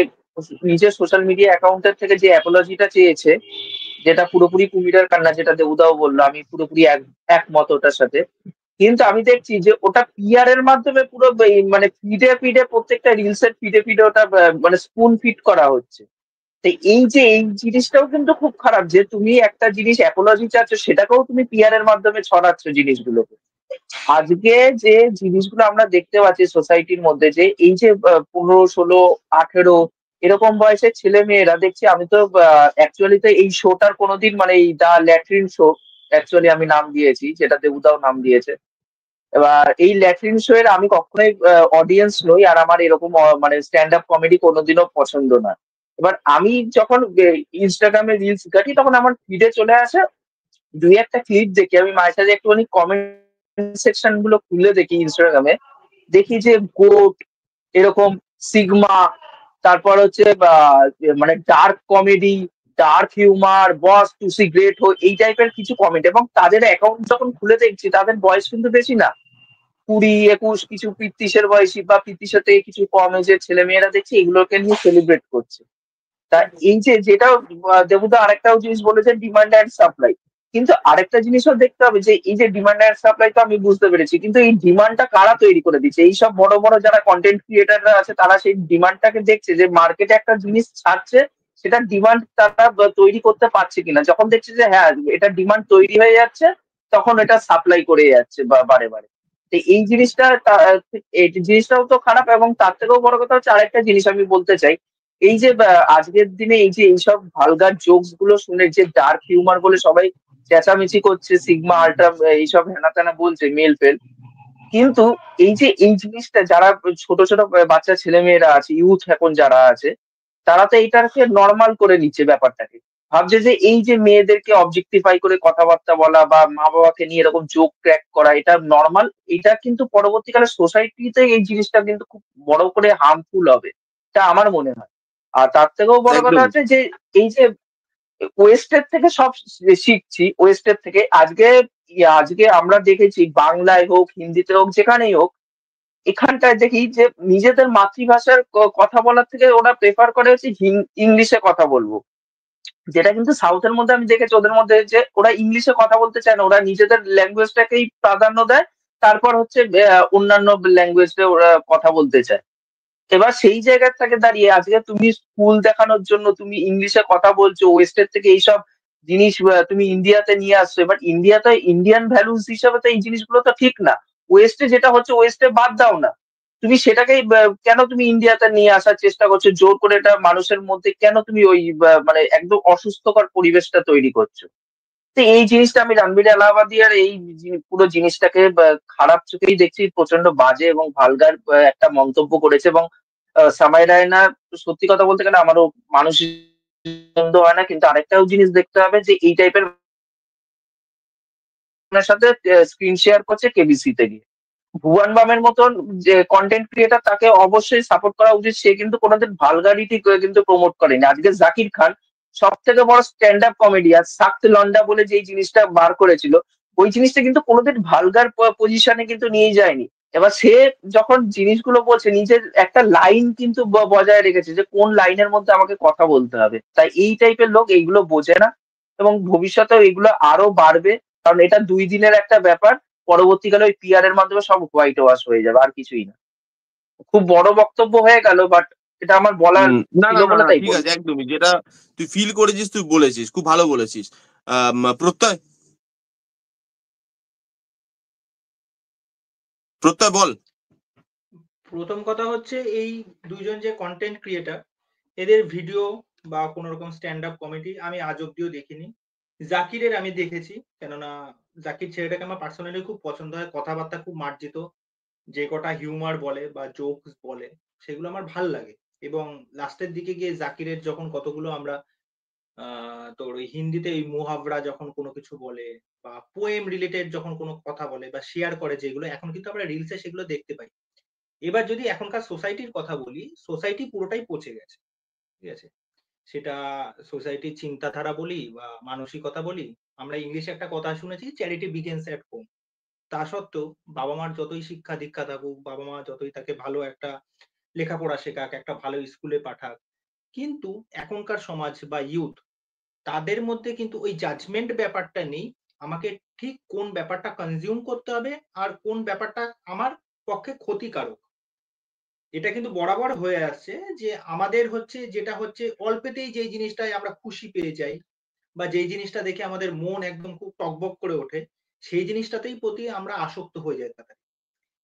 নিজের সোশ্যাল মিডিয়া অ্যাকাউন্টের থেকে যে অ্যাপোলজিটা চেয়েছে, যেটা পুরোপুরি কুমিরের কান্না, যেটা দেবুদাও বললো, আমি পুরোপুরি একমত ওটার সাথে। কিন্তু আমি দেখছি যে ওটা পিআর এর মাধ্যমে পুরো মানে ফিডে ফিডে প্রত্যেকটা রিলস এর ফিডে ফিডে ওটা মানে স্পুন ফিট করা হচ্ছে। তো এই যে এই জিনিসটাও কিন্তু খুব খারাপ যে তুমি একটা জিনিস অ্যাপোলজি চাচ্ছ, সেটাকেও তুমি পিআর এর মাধ্যমে ছড়াচ্ছ জিনিসগুলোকে। আজকে যে জিনিসগুলো আমরা দেখতে পাচ্ছি সোসাইটির মধ্যে, যে এই যে 15, 16, 18 এরকম বয়সের ছেলে মেয়েরা দেখছি, আমি তো অ্যাকচুয়ালি তো এই শোটার কোনোদিন মানে এই দা ল্যাট্রিন শো অ্যাকচুয়ালি আমি নাম দিয়েছি, যেটা দেবুদাও নাম দিয়েছে। এবার এই ল্যাট্রিন শো এর আমি কখনোই অডিয়েন্স নই, আর আমার এরকম মানে স্ট্যান্ড আপ কমেডি কোনোদিনও পছন্দ না। এবার আমি যখন ইনস্টাগ্রামে রিলস ঘাঁটি, তখন আমার ফিডে চলে আসে দুই একটা ক্লিপ দেখি, আমি মাঝে সাঝে একটুখানি কমেন্ট সেকশন গুলো খুলে দেখি ইনস্টাগ্রামে, দেখি যে গোট, এরকম সিগমা, তারপর হচ্ছে মানে ডার্ক কমেডি, ডার্ক হিউমার, বস টু সি গ্রেট হো, এই টাইপের কিছু কমেন্ট। এবং তাদের অ্যাকাউন্ট যখন খুলে দেখছি, তাদের বয়স কিন্তু বেশি না, 20, 21, কিছু 35-এর বয়সী বা 35-এর থেকে কিছু কম এজের ছেলে মেয়েরা দেখছি এগুলোকে নিয়ে সেলিব্রেট করছে। তা এই যে যেটা দেবুদা আরেকটাও জিনিস বলেছে, ডিমান্ড অ্যান্ড সাপ্লাই। কিন্তু আরেকটা জিনিসও দেখতে হবে যে এই যে ডিমান্ড অ্যান্ড সাপ্লাই তো আমি বুঝতে পেরেছি, কিন্তু এই ডিমান্ডটা কারা তৈরি করে দিচ্ছে? এইসব বড় বড় যারা কন্টেন্ট ক্রিয়েটাররা আছে, তারা সেই ডিমান্ডটাকে দেখছে যে মার্কেটে একটা জিনিস ছাড়ছে, সেটা ডিমান্ড তারা তৈরি করতে পারছে কিনা। যখন দেখছে যে হ্যাঁ এটা ডিমান্ড তৈরি হয়ে যাচ্ছে, তখন এটা সাপ্লাই করে যাচ্ছে বারে বারে। তো এই জিনিসটা এই জিনিসটাও তো খারাপ। এবং তার থেকেও বড় কথা হচ্ছে আরেকটা জিনিস আমি বলতে চাই, এই যে আজকের দিনে এই যে এইসব ভালগার জোকস গুলো শুনে যে ডার্ক হিউমার বলে সবাই চেঁচামেচি করছে, সিগমা আল্ট্রা এইসব হেনা তেনা বলছে, মেল ফেল, কিন্তু এই যে এই জিনিসটা যারা ছোট ছোট বাচ্চা ছেলে মেয়েরা আছে, ইউথ এখন যারা আছে, তারা তো এইটাকে নর্মাল করে নিচ্ছে ব্যাপারটাকে। ভাবছে যে এই যে মেয়েদেরকে অবজেক্টিফাই করে কথাবার্তা বলা বা মা বাবাকে নিয়ে এরকম জোক ক্র্যাক করা, এটা নর্মাল। এটা কিন্তু পরবর্তীকালে সোসাইটিতে এই জিনিসটা কিন্তু খুব বড় করে হার্মফুল হবে, এটা আমার মনে হয়। আর তার থেকেও বড় কথা একদম। হচ্ছে যে এই যে ওয়েস্টের থেকে সব শিখছি, ওয়েস্টের থেকে আজকে আজকে আমরা দেখেছি বাংলায় হোক, হিন্দিতে হোক, যেখানেই হোক, এখানটায় দেখি যে নিজেদের মাতৃভাষার কথা বলার থেকে ওরা প্রেফার করে হচ্ছে ইংলিশে কথা বলবো। যেটা কিন্তু সাউথের মধ্যে আমি দেখেছি, ওদের মধ্যে যে ওরা ইংলিশে কথা বলতে চায় না, ওরা নিজেদের ল্যাঙ্গুয়েজটাকেই প্রাধান্য দেয়, তারপর হচ্ছে অন্যান্য ল্যাঙ্গুয়েজে ওরা কথা বলতে চায়। এবার সেই জায়গা থেকে দাঁড়িয়ে আজকে তুমি স্কুল দেখানোর জন্য তুমি ইংলিশে কথা বলছো, ওয়েস্টের থেকে এইসব জিনিস তুমি ইন্ডিয়াতে নিয়ে আসছো। এবার ইন্ডিয়াতে ইন্ডিয়ান ভ্যালুস হিসাবে তো এই জিনিসগুলো তো ঠিক না। ওয়েস্টে যেটা হচ্ছে ওয়েস্টে বাদ দাও না, তুমি সেটাকেই কেন তুমি ইন্ডিয়াতে নিয়ে আসার চেষ্টা করছো জোর করে? এটা মানুষের মধ্যে কেন তুমি ওই মানে একদম অসুস্থকর পরিবেশটা তৈরি করছো? তো এই জিনিসটা আমি রণবীর এলাহাবাদিয়ার এই পুরো জিনিসটাকে খারাপ চোখেই দেখছি, প্রচন্ড বাজে এবং ভালগার একটা মন্তব্য করেছে। এবং সামাই রায়না, সত্যি কথা বলতে গেলে আমারও মানুষ পছন্দ হয় না, কিন্তু আরেকটাও জিনিস দেখতে হবে যে এই টাইপের সাথে স্ক্রিন শেয়ার করছে কেবিসি তে গিয়ে। ভুবন বামের মতন যে কন্টেন্ট ক্রিয়েটার, তাকে অবশ্যই সাপোর্ট করা উচিত। সে কিন্তু কোনোদিন ভালগারিটি কিন্তু প্রমোট করেনি। আজকে জাকির খান সব থেকে বড় স্ট্যান্ড আপ কমেডিয়ান, সাক্ত লন্ডা বলে যে জিনিসটা বার করেছিল, ওই জিনিসটা কিন্তু কোনোদিন ভালগার পজিশনে কিন্তু নিয়ে যায়নি। এবার সে যখন জিনিসগুলো বলছে, নিজের একটা লাইন কিন্তু বজায় রেখেছে যে কোন লাইনের মধ্যে আমাকে কথা বলতে হবে। তাই এই টাইপের লোক এইগুলো বোঝে না, এবং ভবিষ্যতেও এগুলো আরো বাড়বে, কারণ এটা 2 দিনের একটা ব্যাপার। পরবর্তীকালে ওই পিআর এর মাধ্যমে সব হোয়াইট ওয়াশ হয়ে যাবে, আর কিছুই না। খুব বড় বক্তব্য হয়ে গেল, বাট এটা আমার বলার না ছিল না না বলে না, তাই ঠিক বললাম। আছে, একদমই যেটা তুই ফিল করেছিস তুই বলেছিস, খুব ভালো বলেছিস। প্রত্যয়, প্রত্যয় বল। প্রথম কথা হচ্ছে এই দুইজন যে কন্টেন্ট ক্রিয়েটার, এদের ভিডিও বা কোনো রকম স্ট্যান্ড আপ কমেডি আমি আজ অব্দিও দেখিনি। জাকিরের আমি দেখেছি, কেননা জাকির ছেলেটাকে আমার পার্সোনালি খুব পছন্দ হয়, কথাবার্তা খুব মার্জিত, যে কটা হিউমার বলে বা জোকস বলে সেগুলো আমার ভাল লাগে। এবং লাস্টের দিকে গিয়ে জাকিরের যখন কতগুলো আমরা তোর ওই হিন্দিতে ওই মুহাবরা যখন কোনো কিছু বলে বা পোয়েম রিলেটেড যখন কোনো কথা বলে বা শেয়ার করে, যেগুলো এখন কিন্তু আমরা রিলসে সেগুলো দেখতে পাই। এবার যদি এখনকার সোসাইটির কথা বলি, সোসাইটি পুরোটাই পচে গেছে, ঠিক আছে? সেটা সোসাইটির চিন্তাধারা বলি বা মানসিকতা বলি। আমরা ইংলিশে একটা কথা শুনেছি, চ্যারিটি বিগিনস এট হোম। তা সত্ত্বেও বাবা মার যতই শিক্ষা দীক্ষা থাকুক, বাবা মা যতই তাকে ভালো একটা লেখাপড়া শেখাক, একটা ভালো স্কুলে পাঠাক, কিন্তু এখনকার সমাজ বা ইউথ, তাদের মধ্যে কিন্তু ওই জাজমেন্ট ব্যাপারটা নেই। আমাকে ঠিক কোন ব্যাপারটা কনজিউম করতে হবে আর কোন ব্যাপারটা আমার পক্ষে ক্ষতিকারক। এটা কিন্তু বরাবর হয়ে আসছে যে আমাদের হচ্ছে যেটা হচ্ছে অল্পেতেই যেই জিনিসটায় আমরা খুশি পেয়ে যাই বা যেই জিনিসটা দেখে আমাদের মন একদম খুব টগবগ করে ওঠে, সেই জিনিসটাতেই প্রতি আমরা আসক্ত হয়ে যাই তাড়াতাড়ি।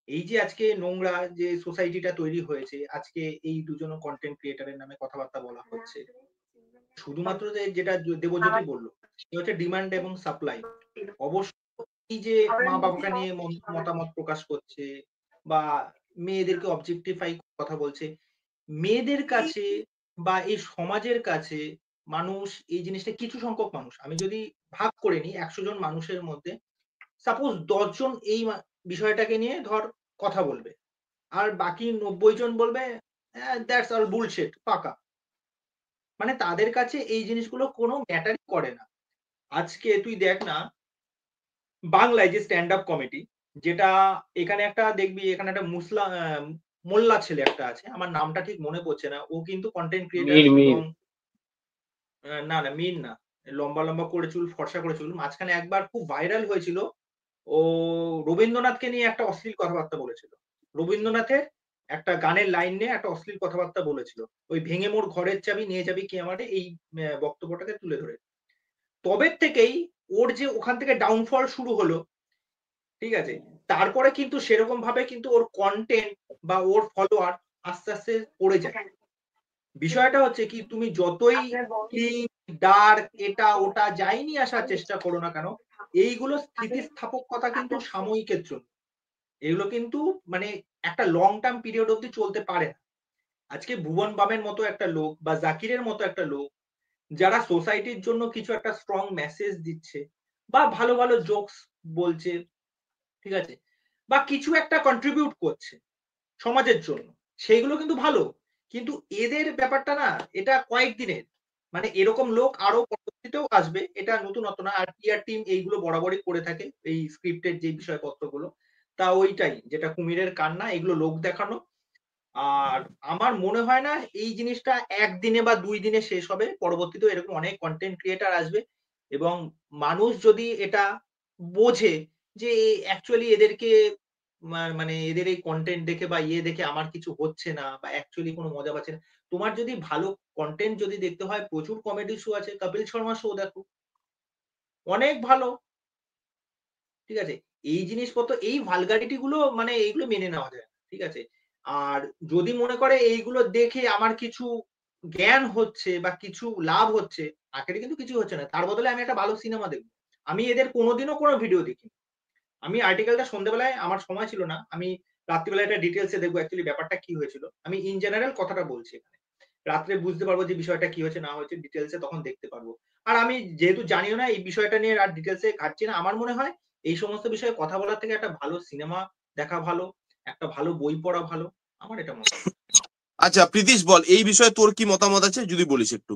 এই যে আজকে নোংরা যে সোসাইটিটা তৈরি হয়েছে, আজকে এই দুজন কন্টেন্ট ক্রিয়েটরের নামে কথাবার্তা বলা হচ্ছে। শুধুমাত্র যেটা দেবজ্যোতি বলল, সেটা হচ্ছে ডিমান্ড এবং সাপ্লাই। অবশ্যই এই যে মা-বাবাকে নিয়ে মতামত প্রকাশ করছে বা মেয়েদেরকে অবজেক্টিফাই কথা বলছে, মেয়েদের কাছে বা এই সমাজের কাছে মানুষ এই জিনিসটা কিছু সংখ্যক মানুষ, আমি যদি ভাগ করে নিই ১০০ জন মানুষের মধ্যে সাপোজ ১০ জন এই বিষয়টাকে নিয়ে ধর কথা বলবে। আর বাকি ৯০ জন বলবে দ্যাটস অল বুলশিট, পাকা। মানে তাদের কাছে এই জিনিসগুলো কোনো ম্যাটারই করে না। আজকে তুই দেখ না, বাংলায় যে স্ট্যান্ড আপ কমেডি, যেটা এখানে একটা দেখবি, এখানে একটা মোল্লা ছেলে একটা আছে, আমার নামটা ঠিক মনে পড়ছে না। ও কিন্তু কন্টেন্ট ক্রিয়েটর মির মির এবং না, না মিন না। লম্বা, লম্বা করে চুল, ফর্সা করে চুল। মাঝখানে একবার খুব ভাইরাল হয়েছিল। ও রবীন্দ্রনাথকে নিয়ে একটা অশ্লীল কথাবার্তা বলেছিল। রবীন্দ্রনাথের একটা গানের লাইন নিয়ে একটা অশ্লীল কথাবার্তা বলেছিল। ওই ভেঙে মোর ঘরের চাবি নিয়ে যাবি কি আমারে, এই বক্তব্যটাকে তুলে ধরে। তবে থেকেই ওর যে ওখান থেকে ডাউনফল শুরু হলো, ঠিক আছে? তারপরে কিন্তু সেরকম ভাবে কিন্তু ওর কনটেন্ট বা ওর ফলোয়ার আস্তে, আস্তে পড়ে যায়। বিষয়টা হচ্ছে কি, তুমি যতই ক্লিন, ডার্ক, এটা ওটা যাই নিয়ে আসার চেষ্টা করো না কেন, এইগুলো স্থিতিস্থাপকতা কিন্তু সাময়িকের জন্য। এগুলো কিন্তু মানে একটা লং টার্ম পিরিয়ড অব্দি চলতে পারে না। আজকে ভুবন বামের মতো একটা লোক বা জাকিরের মতো একটা লোক, যারা সোসাইটির জন্য কিছু একটা স্ট্রং মেসেজ দিচ্ছে বা ভালো, ভালো জোকস বলছে, ঠিক আছে? বা কিছু একটা কন্ট্রিবিউট করছে সমাজের জন্য, সেইগুলো কিন্তু ভালো। কিন্তু এদের ব্যাপারটা না, এটা কয়েকদিনের। মানে এরকম লোক আরো পরবর্তীতেও আসবে, এটা নতুনত্ব না। আর পিআর টিম এইগুলো বরাবরই করে থাকে, এই স্ক্রিপ্টের যে বিষয়পত্রগুলো। তা ওইটাই যেটা কুমিরের কান্না, এগুলো লোক দেখানো। আর আমার মনে হয় না এই জিনিসটা একদিনে বা ২ দিনে শেষ হবে। পরবর্তীতেও এরকম অনেক কনটেন্ট ক্রিয়েটর আসবে এবং মানুষ যদি এটা বোঝে যে অ্যাকচুয়ালি এদেরকে মানে এদের এই কনটেন্ট দেখে বা ইয়ে দেখে আমার কিছু হচ্ছে না বা অ্যাকচুয়ালি কোনো মজা পাচ্ছে না। তোমার যদি ভালো কনটেন্ট যদি দেখতে হয়, প্রচুর কমেডি শো আছে। কপিল শর্মা শো দেখো। অনেক ভালো। ঠিক আছে? এই জিনিসপত্র, এই ভালগারিটি গুলো মানে এইগুলো মেনে নেওয়া যায় না। ঠিক আছে? আর যদি মনে করে এইগুলো দেখে আমার কিছু জ্ঞান হচ্ছে বা কিছু লাভ হচ্ছে, আখেরে কিন্তু কিছু হচ্ছে না। তার বদলে আমি একটা ভালো সিনেমা দেখব। আমি এদের কোনদিনও কোনো ভিডিও দেখিনি। আমি আর্টিকেলটা সন্ধ্যাবেলায় আমার সময় ছিল না। আমি রাত্রিবেলা এটা ডিটেইলস এ দেখব অ্যাকচুয়ালি ব্যাপারটা কি হয়েছিল। আমি ইন জেনারেল কথাটা বলছি এখানে। রাত্রে বুঝতে পারবো যে বিষয়টা কি হয়েছে না হয়েছে, ডিটেইলস এ তখন দেখতে পারবো। আর আমি যেহেতু জানিও না এই বিষয়টা নিয়ে আর ডিটেইলস এ ঘাটছি না। আমার মনে হয় এই সমস্ত বিষয়ে কথা বলার থেকে একটা ভালো সিনেমা দেখা ভালো, একটা ভালো বই পড়া ভালো। আমার এটা মনে হয়। আচ্ছা প্রীতিশ বল, এই বিষয়ে তোর কি মতামত আছে যদি বলিস একটু।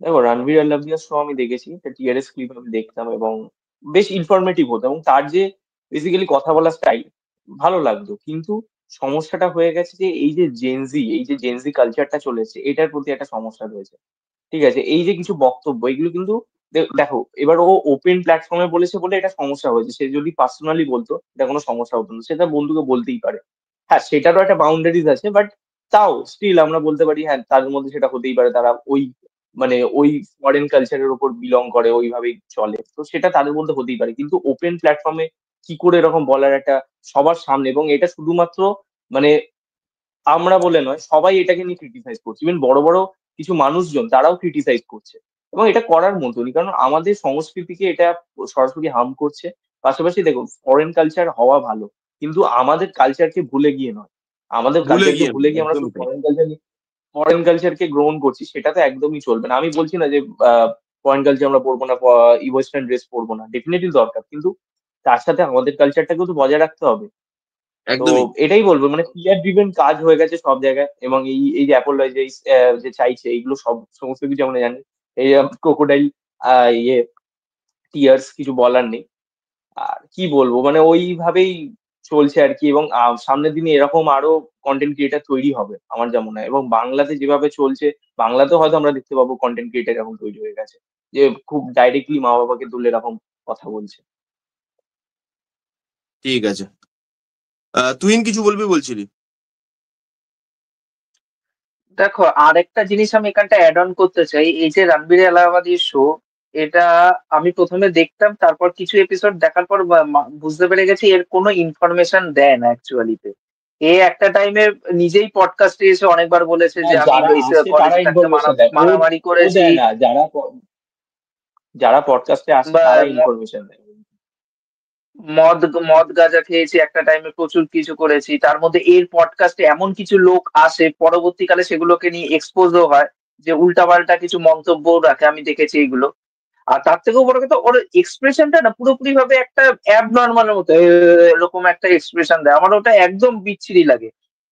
দেখো, রণবীর আল্লাভিয়ার শো আমি দেখেছি, টিআরএস ক্লিপ আমি দেখতাম এবং বেশ ইনফরমেটিভ হতো এবং তার যে বেসিক্যালি কথা বলার স্টাইল ভালো লাগতো। কিন্তু সমস্যাটা হয়ে গেছে যে এই যে জেনজি কালচারটা চলেছে, এটার প্রতি একটা সমস্যা রয়েছে। ঠিক আছে, এই যে কিছু বক্তব্য, এগুলো কিন্তু দেখো, এবার ও ওপেন প্ল্যাটফর্মে বলেছে বলে এটা সমস্যা হয়েছে। সে যদি পার্সোনালি বলতো এটা কোনো সমস্যা হতো না, সেটা বন্ধুকে বলতেই পারে। হ্যাঁ, সেটারও একটা বাউন্ডারিজ আছে, বাট তাও স্টিল আমরা বলতে পারি হ্যাঁ তাদের মধ্যে সেটা হতেই পারে। তারা ওই ফরেন কালচারের উপর বিলং করে, ওইভাবেই চলে, তো সেটা তাদের মধ্যে হতেই পারে। কিন্তু ওপেন প্ল্যাটফর্মে কি করে এরকম বলার একটা সবার সামনে, এবং এটা শুধুমাত্র মানে আমরা বলে নয়, সবাই এটাকে নিয়ে ক্রিটিসাইজ করছে। ইভেন বড় বড় কিছু মানুষজন তারাও ক্রিটিসাইজ করছে, এবং এটা করার মতনই, কারণ আমাদের সংস্কৃতিকে এটা সরাসরি হার্ম করছে। পাশাপাশি দেখুন, ফরেন কালচার হওয়া ভালো, কিন্তু আমাদের কালচারকে ভুলে গিয়ে নয়। আমাদের ভুলে কালচারকে গিয়ে ভুলে গিয়ে আমরা একদমই শুধু তাই। ফরেন কালচারকে গ্রহণ করছি, সেটা তো একদমই চলবে না। আমি বলছি না যে ফরেন কালচার আমরা পড়বো না, ওয়েস্টার্ন ড্রেস পরবো না, ডেফিনেটলি দরকার, কিন্তু তার সাথে আমাদের কালচারটাকেও তো বজায় রাখতে হবে। তো একদমই এটাই বলবো, মানে পিয়ার ড্রিভেন কাজ হয়ে গেছে সব জায়গায়, এবং এই যে অ্যাপোলোজাইজ যে চাইছে, এইগুলো সমস্ত কিছু আমরা জানি। এই ক্রোকোডাইল ইয়ে টিয়ার্স, কিছু বলার নেই। আর কি বলবো, মানে ওইভাবেই চলছে আর কি। এবং সামনের দিনে এরকম আরো কন্টেন্ট ক্রিয়েটার তৈরি হবে আমার যা মনে হয়। এবং বাংলাতে যেভাবে চলছে, বাংলাতেও হয়তো আমরা দেখতে পাবো কন্টেন্ট ক্রিয়েটার এরকম তৈরি হয়ে গেছে, যে খুব ডাইরেক্টলি মা বাবাকে তুলে এরকম কথা বলছে। ঠিক আছে। তুহিন কিছু বলবি বলছিলি? দেখো, আরেকটা জিনিস আমি এখানটা অ্যাড অন করতে চাই। এই যে রণবীর এলাহাবাদী শো, এটা আমি প্রথমে দেখতাম, তারপর কিছু এপিসোড দেখার পর বুঝতে পেরে গেছি এর কোনো ইনফরমেশন দেয় না অ্যাকচুয়ালিতে। এ একটা টাইমে নিজেই পডকাস্টে এসে অনেকবার বলেছে যে হ্যাঁ, আমি যারা আসে তারা কলেজে থাকতে ইনফরমেশন দেয়, মারামারি ও করেছি, দেয় না। যারা পডকাস্টে আসে বা তারা ইনফরমেশন দেয়। মদ মদ গাঁজা খেয়েছি একটা টাইমে, প্রচুর কিছু করেছি। তার মধ্যে এর পডকাস্টে এমন কিছু লোক আসে, পরবর্তীকালে সেগুলোকে নিয়ে এক্সপোজও হয়, যে উল্টাপাল্টা কিছু মন্তব্য রাখে, আমি দেখেছি এইগুলো। আর তার থেকেও বড় কথা, ওর এক্সপ্রেশনটা না পুরোপুরি ভাবে একটা অ্যাব নর্মালের মতো, এরকম একটা এক্সপ্রেশন দেয়, আমার ওটা একদম বিচ্ছিরি লাগে।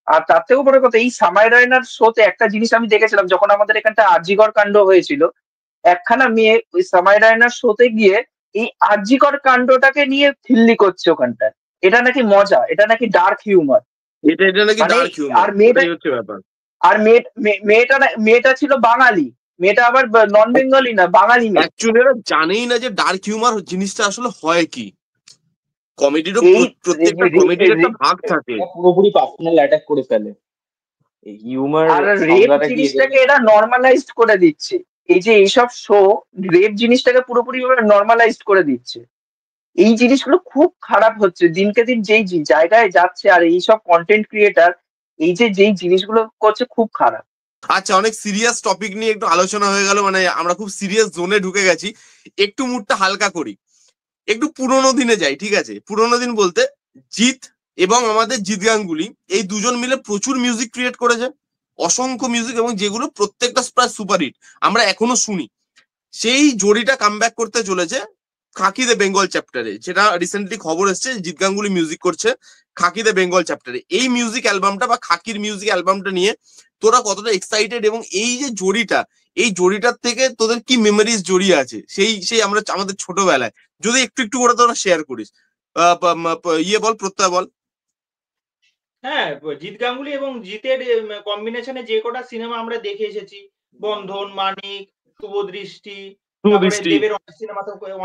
আর তার থেকেও বড় কথা, এই সামাই রায়নার শোতে একটা জিনিস আমি দেখেছিলাম, যখন আমাদের এখানটা আরজিকর কাণ্ড হয়েছিল, একখানা মেয়ে ওই সামাই রায়নার শোতে গিয়ে এই আরজিকর কাণ্ডটাকে নিয়ে থিল্লি করছে ওখানটায়। এটা নাকি মজা, এটা নাকি ডার্ক হিউমার। এটা নাকি মানে ডার্ক হিউমার, আর মেয়েটা, এটাই হচ্ছে ব্যাপার। আর মেয়েটা ছিল বাঙালি, মেয়েটা আবার নন বেঙ্গলি না, বাঙালি মেয়ে। অ্যাকচুয়ালি এরা জানেই না যে ডার্ক হিউমার জিনিসটা আসলে হয় কি। কমেডিরও এই প্রত্যেকটা কমেডির একটা ভাগ থাকে। এটা পুরোপুরি পার্সোনাল অ্যাটাক করে ফেলে। এই হিউমার আর রেপ সামলাটা কি জিনিসটাকে এরা নর্মালাইজড করে দিচ্ছে। এই যে এইসব শো রেপ জিনিসটাকে পুরোপুরি ভাবে নর্মালাইজড করে দিচ্ছে। এই জিনিসগুলো খুব খারাপ হচ্ছে দিনকে দিন, যেই জায়গায় যাচ্ছে। আর এইসব কন্টেন্ট ক্রিয়েটার এই যে যেই জিনিসগুলো করছে, খুব খারাপ। আচ্ছা, অনেক সিরিয়াস টপিক নিয়ে একটু আলোচনা হয়ে গেল, মানে আমরা খুব সিরিয়াস জোনে ঢুকে গেছি। একটু মুডটা হালকা করি, একটু পুরোনো দিনে যাই। ঠিক আছে, পুরোনো দিন বলতে জিৎ এবং আমাদের জিৎ গাঙ্গুলি, এই দুজন মিলে প্রচুর মিউজিক ক্রিয়েট করেছে, অসংখ্য মিউজিক, এবং যেগুলো প্রত্যেকটা প্রায় সুপারহিট, আমরা এখনো শুনি। সেই জড়িটা কামব্যাক করতে চলেছে খাকি দ্য বেঙ্গল চ্যাপ্টারে, যেটা রিসেন্টলি খবর এসছে, জিৎ গাঙ্গুলি মিউজিক করছে খাকি দ্য বেঙ্গল চ্যাপ্টারে। এই মিউজিক অ্যালবামটা বা খাকির মিউজিক অ্যালবামটা নিয়ে তোরা কতটা এক্সাইটেড, এবং এই যে জড়িটা, এই জড়িটার থেকে তোদের কি মেমোরিজ জড়িয়ে আছে সেই সেই আমরা আমাদের ছোটবেলায়, যদি একটু একটু করে তোরা শেয়ার করিস। ইয়ে বল, প্রত্যয় বল। হ্যাঁ, জিৎ গাঙ্গুলি এবং জিতের কম্বিনেশনে যে কটা সিনেমা আমরা দেখে এসেছি, বন্ধন, মানিক, শুভদৃষ্টি, তারপরে সুদৃষ্টি। দেবের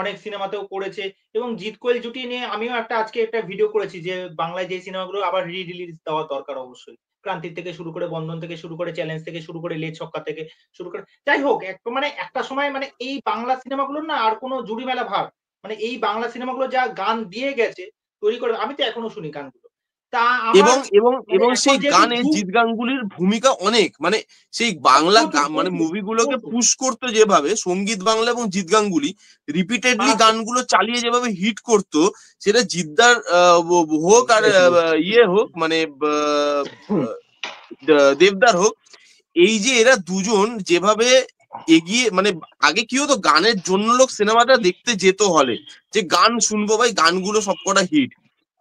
অনেক সিনেমাতেও করেছে। এবং জিৎ কোয়েল জুটি নিয়ে আমিও আজকে একটা ভিডিও করেছি, যে বাংলায় যে সিনেমাগুলো আবার রিলিজ দেওয়া দরকার অবশ্যই। ক্রান্তির থেকে শুরু করে, বন্ধন থেকে শুরু করে, চ্যালেঞ্জ থেকে শুরু করে, লে ছক্কা থেকে শুরু করে, যাই হোক, মানে একটা সময় মানে এই বাংলা সিনেমাগুলোর না আর কোনো জুড়ি মেলা ভার, মানে এই বাংলা সিনেমাগুলো যা গান দিয়ে গেছে তৈরি করে, আমি তো এখনো শুনি গানগুলো। তা আমার এবং এবং মানে এবং এখন সেই যেহেতু গানে যুগ জিৎ গাঙ্গুলির ভূমিকা অনেক, মানে সেই বাংলা মানে প্রচুর মুভিগুলোকে প্রচুর পুশ করতো যেভাবে সঙ্গীত বাংলা, এবং জিৎ গাঙ্গুলি রিপিটেডলি মারাত্মক। গানগুলো চালিয়ে যেভাবে হিট করতো, সেটা জিদ্দার হোক আর ইয়ে হোক, মানে দেবদার হোক, এই যে এরা দুজন যেভাবে এগিয়ে, মানে আগে কি হতো, গানের জন্য লোক সিনেমাটা দেখতে যেত হলে, যে গান শুনবো ভাই, গানগুলো সবকটা হিট।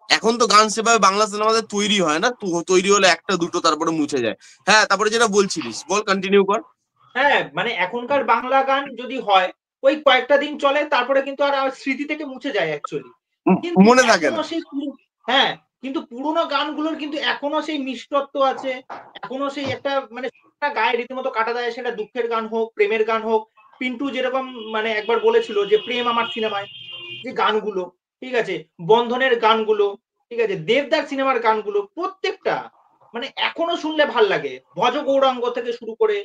এখন তো গান সেভাবে বাংলা সিনেমাতে তৈরি হয় না, তৈরি হলে একটা দুটো, তারপরে মুছে যায়। হ্যাঁ, তারপরে যেটা বলছিলিস বল, কন্টিনিউ কর। হ্যাঁ, মানে এখনকার বাংলা গান যদি হয়, ওই কয়েকটা দিন চলে, তারপরে কিন্তু আর স্মৃতি থেকে মুছে যায় অ্যাকচুয়ালি। কিন্তু মনে থাকে এখনো না। সেই হ্যাঁ, কিন্তু পুরোনো গানগুলোর কিন্তু এখনো সেই মিষ্টত্ব আছে, এখনো সেই একটা মানে একটা গায়ে রীতিমতো কাটা দেয়, সেটা দুঃখের গান হোক, প্রেমের গান হোক। পিন্টু যেরকম মানে একবার বলেছিল যে প্রেম আমার সিনেমায় যে গানগুলো, ঠিক আছে, বন্ধনের গানগুলো, ঠিক আছে, দেবদার সিনেমার গানগুলো, প্রত্যেকটা মানে এখনো শুনলে ভাল লাগে। ভজ গৌরাঙ্গ থেকে শুরু করে,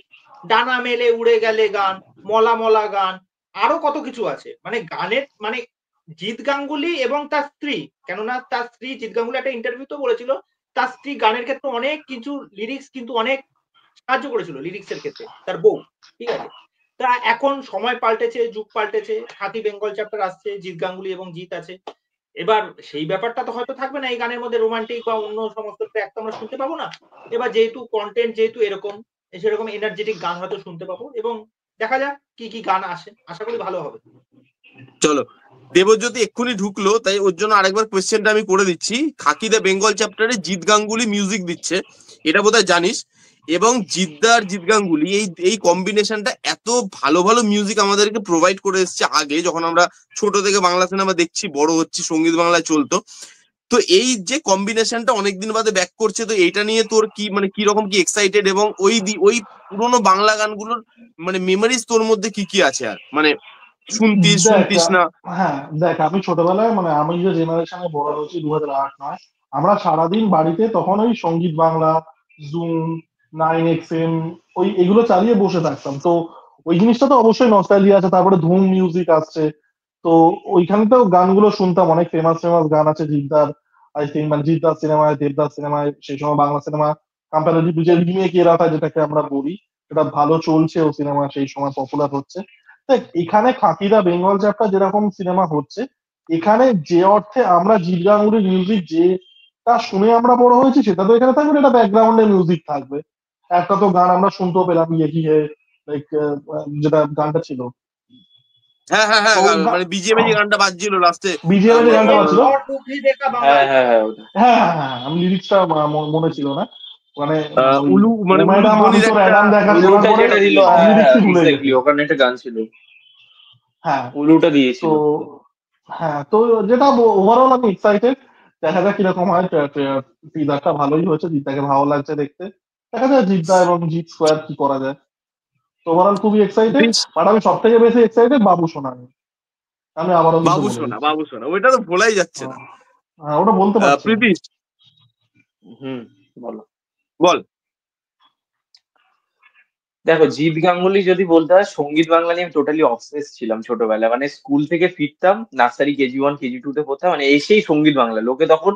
ডানা মেলে উড়ে গেলে গান, মলা মলা গান, আরো কত কিছু আছে। মানে গানের মানে জিৎ গাঙ্গুলি এবং তার স্ত্রী, কেননা তার স্ত্রী জিৎ গাঙ্গুলি একটা ইন্টারভিউতে বলেছিল তার স্ত্রী গানের ক্ষেত্রে অনেক কিছু লিরিক্স কিন্তু অনেক সাহায্য করেছিল লিরিক্সের ক্ষেত্রে, তার বউ, ঠিক আছে। তা এখন সময় পাল্টেছে, যুগ পাল্টেছে, খাকি বেঙ্গল চ্যাপ্টার আসছে, জিৎ গাঙ্গুলি এবং জিৎ আছে। এবার সেই ব্যাপারটা তো হয়তো থাকবে না, এই গানের মধ্যে রোমান্টিক বা অন্য সমস্ত ট্র্যাক তো আমরা শুনতে পাবো না। এবার যেহেতু কন্টেন্ট যেহেতু এরকম, সেরকম এনার্জেটিক গান হয়তো শুনতে পাবো, এবং দেখা যাক কি কি গান আসে, আশা করি ভালো হবে। চলো, দেবজ্যোতি এক্ষুনি ঢুকলো, তাই ওর জন্য আরেকবার কোয়েশ্চেনটা আমি করে দিচ্ছি। খাকি দ্য বেঙ্গল চ্যাপ্টারে জিৎ গাঙ্গুলি মিউজিক দিচ্ছে, এটা বোধহয় জানিস। এবং জিদ্দার জিৎ গাঙ্গুলি এই এই কম্বিনেশনটা এত ভালো ভালো মিউজিক আমাদেরকে প্রোভাইড করে এসেছে আগে, যখন আমরা ছোট থেকে বাংলা সিনেমা দেখছি, বড় হচ্ছি, সঙ্গীত বাংলায় চলতো। তো এই যে কম্বিনেশনটা অনেকদিন বাদে ব্যাক করছে, তো এইটা নিয়ে তোর কি মানে কি রকম কি এক্সাইটেড, এবং ওই পুরোনো বাংলা গানগুলোর মানে মেমোরিজ তোর মধ্যে কি কি আছে আর মানে শুনতিস দেখ না? হ্যাঁ দেখ, আমি ছোটবেলায় মানে আমি যে জেনারেশনে বড় হয়েছি 2008-9, আমরা সারাদিন বাড়িতে তখন ওই সঙ্গীত বাংলা, জুম, 9XM ওই এগুলো চালিয়ে বসে থাকতাম। তো ওই জিনিসটা তো অবশ্যই নস্টালজিয়া আছে। তারপরে ধুম মিউজিক আসছে, তো ওইখানে তো গানগুলো শুনতাম, অনেক ফেমাস ফেমাস গান আছে জিদ্দার। আই থিঙ্ক মানে জিদ্দার সিনেমায়, দেবদাস সিনেমায়, সেই সময় বাংলা সিনেমা কম্পারেটিভলি যে রিমেক এরাটা যেটাকে আমরা বলি, এটা ভালো চলছে, ও সিনেমা সেই সময় পপুলার হচ্ছে। দেখ এখানে খাকিদা বেঙ্গল চ্যাপ্টার যেরকম সিনেমা হচ্ছে, এখানে যে অর্থে আমরা জিৎ গাঙ্গুলির মিউজিক যেটা শুনে আমরা বড় হয়েছি সেটা তো এখানে থাকবে, এটা ব্যাকগ্রাউন্ডে মিউজিক থাকবে। একটা তো গান আমরা শুনতেও পেলাম, ইয়ে কি হে, লাইক যেটা গানটা ছিল, হ্যাঁ হ্যাঁ হ্যাঁ, তো মানে বিজিএম যে গানটা বাজছিল লাস্টে, বিজিএম যে গানটা বাজছিল, और डूबी देखा হ্যাঁ बंगाल। হ্যাঁ হ্যাঁ ওটা। হ্যাঁ হ্যাঁ হ্যাঁ, আমি লিরিক্সটা মনে ছিল না, মানে ওই উলু মানে ও ম্যাডাম আমি উলুধ্বনির তোর একটা অ্যাডাম দেখা শোনার উলুটা পরে যেটা দিল, সব হ্যাঁ হ্যাঁ লিরিক্সই ভুলে গেছি। এক্স্যাক্টলি, ওখানে একটা গান ছিল, হ্যাঁ উলুটা তো দিয়েছিল। হ্যাঁ, তো যেটা ওভারঅল আমি এক্সাইটেড, দেখা যাক কিরকম হয়। ট্রেলারটা ভালোই হয়েছে, জিদ্দাকে ভালো লাগছে দেখতে। দেখা যায় জিদ্দা এবং জিৎ স্কোয়ার কি করা যায়। তো ওভারঅল খুবই এক্সাইটেড, বেশ। বাট আমি সব থেকে বেশি এক্সাইটেড বাবু সোনা নিয়ে। আমি আবারও কিন্তু বাবু বলে সোনা, দিচ্ছি, বাবু সোনা, ওইটা তো ভোলাই যাচ্ছে না। হ্যাঁ, ওটা বলতে পারছি না। প্রীতি হুম, বলো। বল। দেখো, জিৎ গাঙ্গুলি যদি বলতে হয়, সঙ্গীত বাংলা নিয়ে আমি টোটালি অবসেস ছিলাম ছোটবেলায়। মানে স্কুল থেকে ফিরতাম, নার্সারি KG1 KG2 তে পড়তাম, মানে এসেই সঙ্গীত বাংলা। লোকে তখন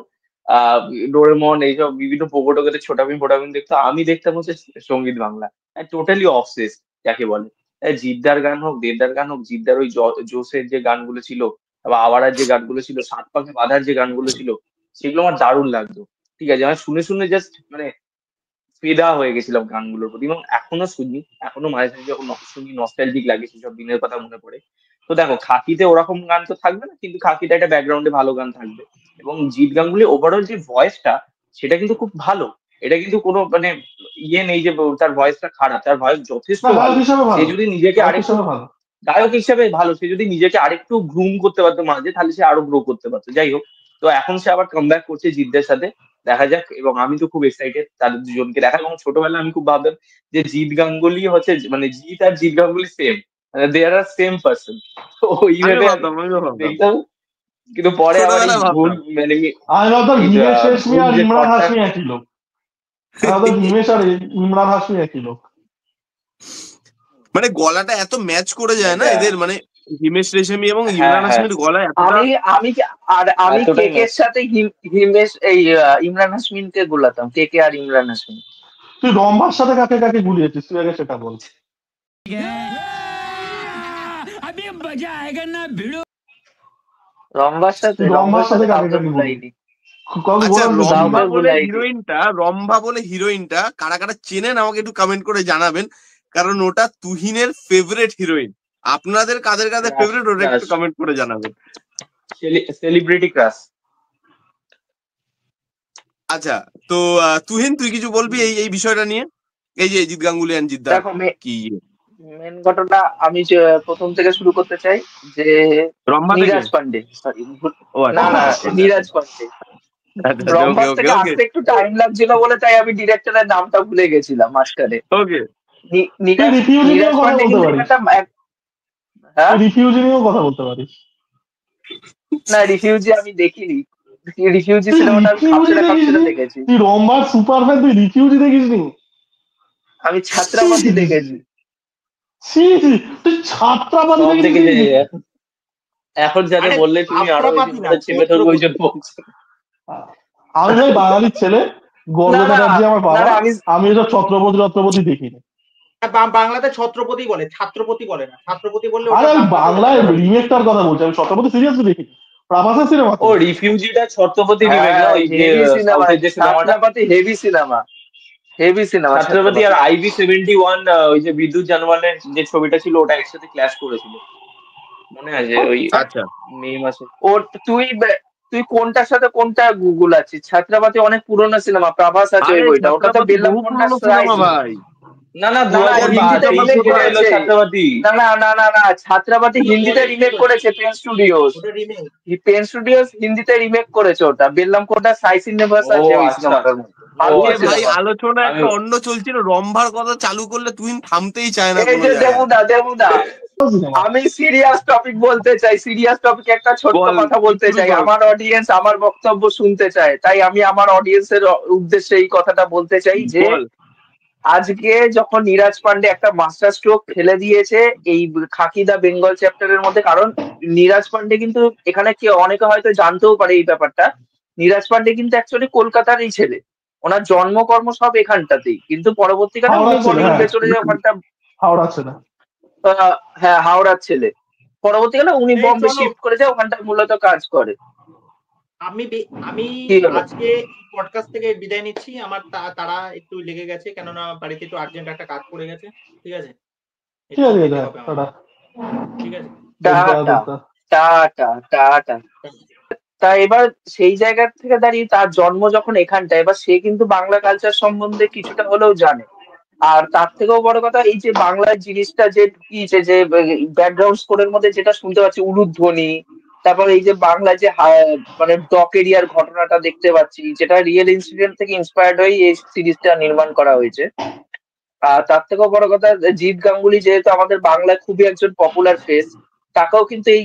আহ ডোরেমন এইসব বিভিন্ন পোগো টোগোতে ছোটাভীম ফোটাভীম দেখতো, আমি দেখতাম হচ্ছে সঙ্গীত বাংলা। টোটালি অবসেস যাকে বলে। জিদ্দার গান হোক, দেবদার গান হোক, জিদ্দার ওই জোসের যে গানগুলো ছিল, বা আওয়ারার যে গানগুলো ছিল, সাত পাকে বাঁধার যে গানগুলো ছিল, সেগুলো আমার দারুণ লাগতো। ঠিক আছে, আমি শুনে শুনে জাস্ট মানে ফিদা হয়ে গেছিলাম গানগুলোর প্রতি, এবং এখনো শুনি, এখনো মাঝে সাঝে যখন শুনি নস্টালজিক লাগে, সেসব দিনের কথা মনে পড়ে। তো দেখো, খাকিতে ওরকম গান তো থাকবে না, কিন্তু খাকিতে একটা ব্যাকগ্রাউন্ডে ভালো গান থাকবে। এবং জিৎ গাঙ্গুলি ওভারঅল যে ভয়েসটা, সেটা কিন্তু খুব ভালো। এটা কিন্তু কোনো মানে ইয়ে নেই যে তার ভয়েসটা খারাপ, তার ভয়েস যথেষ্ট না, গায়ক ভালো। হিসাবে সে ভালো, যদি নিজেকে গায়ক আরেকটু হিসাবে ভালো। গায়ক হিসেবে ভালো, সে যদি নিজেকে আরেকটু গ্রুম করতে পারতো মাঝে, তাহলে সে আরো গ্রো করতে পারতো। যাই হোক, তো এখন সে আবার কাম ব্যাক করছে জিদ্দের সাথে, দেখা যাক। এবং আমি তো খুব এক্সাইটেড তাদের দুজনকে দেখা। এবং ছোটবেলায় আমি খুব ভাবতাম যে জিৎ গাঙ্গুলি হচ্ছে মানে জিৎ আর জিৎ গাঙ্গুলি সেম, মানে দে আর সেম পার্সন। তো ওই আমিও ভেবে আমি ভাবতাম দেখতাম, কিন্তু পরে আবার এই ছোটবেলায় ভুল ভাবতাম। মানে আমি ভাবতাম এই হিমেশ রেশমি ভুল আর যে ইমরান থটটা। হাশমি একই লোক। আমি ভাবতাম হিমেশ আর ইমরান হাশমি একই লোক। মানে গলাটা এত ম্যাচ করে যায় না এদের, মানে হিমেশ রেশমি এবং হ্যাঁ ইমরান হ্যাঁ, হাশমির গলায় এতটা। আমি আমি আমি এতটাই কেকের সাথে হিমেশ এই ইমরান হাসমিনকে গোলাতাম, কেকে আর ইমরান হাসমিন। তুই রম্ভার সাথে কাকে কাকে গুলিয়েছিস, তুই আগে সেটা বল। রম্বার সাথে রম্ভার সাথে কাকে কাউকে কাকে গুলাইনি। কাউকে আচ্ছা, গোলাম রম্ভা কাউকে বলে গুলাইনি। হিরোইনটা, রম্ভা বলে হিরোইনটা কারা কারা চেনেন আমাকে একটু কমেন্ট করে জানাবেন, কারণ ওটা তুহিনের ফেভারিট হিরোইন। আপনাদের কাদের কাদের ক্রাশ ফেভারিট ওটা একটু কমেন্ট করে জানাবেন। Celebrity crush. আচ্ছা, তো তুহিন তুই কিছু বলবি এই এই বিষয়টা নিয়ে, এই যে জিৎ গাঙ্গুলি এন্ড জিদ্দার দেখো কি মেন ঘটনা আমি যে প্রথম থেকে শুরু করতে চাই যে রম্ভা থেকে? নীরাজ পান্ডে, সরি ও না না আচ্ছা নীরাজ পান্ডে। রম্বার ওকে থেকে ওকে আসতে একটু টাইম লাগছিল বলে তাই আমি ডিরেক্টরের নামটা ভুলে গেছিলাম মাঝখানে। ওকে। তুই রিফিউজি নিয়েও নীরাজ কথা পান্ডে বলতে কিন্তু পারিস, একটা হ্যাঁ তুই রিফিউজি নিয়েও কথা বলতে পারিস। না রিফিউজি আমি দেখিনি, রিফিউজি তুই সিনেমাটা আমি রিফিউজি খাপছাড়া দেখিসনি? দেখেছি। তুই রম্বার সুপার ফ্যান, তুই রিফিউজি দেখিসনি? আমি ছাত্রাবাসী দেখেছি। ছি ছি, তুই ছাত্রাবাদী সব দেখে দেখেছিস? এখন যাতে আরে বললে তুমি আরো ছাত্রাবাসী না, চেপে ধরবো ওই জন্য বলছো। আমি ভাই বাঙালির ছেলে, গর্গ না না চ্যাটার্জি আমার না বাবা, না, আমি এটা ছত্রপতি দেখিনি। বাংলাতে ছত্রপতি বলে, ছাত্রপতি বলে না। ছাত্রপতি বললে আরে ওটা আমি বাংলায় বাংলাতে রিমেকটার কথা বলছি, আমি ছত্রপতি সিরিয়াসলি দেখিনি, প্রভাসের সিনেমা। ও রিফিউজিটা ছত্রপতি রিমেক না, হ্যাঁ ওই যে হেভি সিনেমা, সাউথের যে সিনেমাটা ছাত্রাবাসী হেভি সিনেমা, হেভি সিনেমা ছাত্রপতি আর IB71, ওই যে বিদ্যুৎ জানওয়ালের যে ছবিটা ছিল, ওটা একসাথে ক্ল্যাশ করেছিল। মনে আছে ওই আচ্ছা মে মাসে। ওর তুই কোনটার সাথে কোনটা গুগল আছিস? ছাত্রাবাতি অনেক পুরোনো সিনেমা, প্রভাস আছে ওই আরে বইটা, ওটা তো ছাত্রাপাতি বেললাম বহু কোনটা পুরনো রায় সিনেমা ছিল। ভাই। না না না না হিন্দিতে 2023 রিমেক যেটা এলো করেছে। ছাত্রবাদী। না ছাত্রাবাতি ওটা হিন্দিতে পরে রিমেক ছিল, করেছে পেন স্টুডিওস। ওটা রিমেক। পেন স্টুডিওস হিন্দিতে রিমেক করেছে ওটা, বেললাম কোনটা সাই সিনেমাস ও আছে ওই আচ্ছা, সিনেমাটার মধ্যে, ও ফালতু এ ভাই আচ্ছা। সিনেমা। আলোচনা আমি একটা অন্য চলছিল, রম্ভার কথা চালু করলে তুই থামতেই চায় না এই কোনো যে জায়গায়। দেবুদা সিনেমা আমি সিরিয়াস টপিক বলতে চাই, সিরিয়াস টপিক একটা ছোট্ট বল, কথা বলতে শুরু চাই, কর। আমার অডিয়েন্স আমার বক্তব্য শুনতে চায়, তাই আমি আমার অডিয়েন্সের উদ্দেশ্যে এই কথাটা বলতে চাই যে বল। আজকে যখন নীরাজ পান্ডে একটা মাস্টার স্ট্রোক ফেলে দিয়েছে এই খাকি দা বেঙ্গল চ্যাপ্টারের মধ্যে, কারণ নীরাজ পান্ডে কিন্তু এখানে অনেকে হয়তো জানতেও পারে এই ব্যাপারটা, নীরাজ পান্ডে কিন্তু অ্যাকচুয়ালি কলকাতারই ছেলে, ওনার জন্মকর্ম সব এখানটাতেই, কিন্তু পরবর্তীকালে উনি হাওড়ার ছেলে, হ্যাঁ বলিউডে চলে যায় ওখানটা। হাওড়ার ছেলে। হ্যাঁ হাওড়ার ছেলে, পরবর্তীকালে উনি এই বম্বে চলো, শিফট করে যায়, ওখানটা মূলত কাজ করে। আমি কি হলো? আজকে পডকাস্ট থেকে বিদায় নিচ্ছি। আমার তারা একটু লেগে গেছে, কেননা বাড়িতে একটু আর্জেন্ট একটা কাজ পড়ে গেছে। ঠিক আছে, ঠিক একটু আছে, যেতে হ্যাঁ হবে আমার। টাটা। ঠিক আছে, দেবদা টাটা দেবদা। Tata tata. তা এবার সেই জায়গা থেকে দাঁড়িয়ে তার জন্ম যখন এখানটা, এবার সে কিন্তু বাংলা কালচার সম্বন্ধে কিছুটা হলেও জানে। আর তার থেকেও বড় কথা, এই যে বাংলার জিনিসটা যে ঢুকিয়েছে, যে ব্যাকগ্রাউন্ড স্কোরের মধ্যে যেটা শুনতে পাচ্ছি উলুধ্বনি, তারপর এই যে বাংলা যে মানে ডক এরিয়ার ঘটনাটা দেখতে পাচ্ছি, যেটা রিয়েল ইনসিডেন্ট থেকে ইন্সপায়ার্ড হয়ে এই সিরিজটা নির্মাণ করা হয়েছে। আর তার থেকেও বড় কথা, জিৎ গাঙ্গুলি যেহেতু আমাদের বাংলায় খুবই একজন পপুলার ফেস, তাকেও কিন্তু এই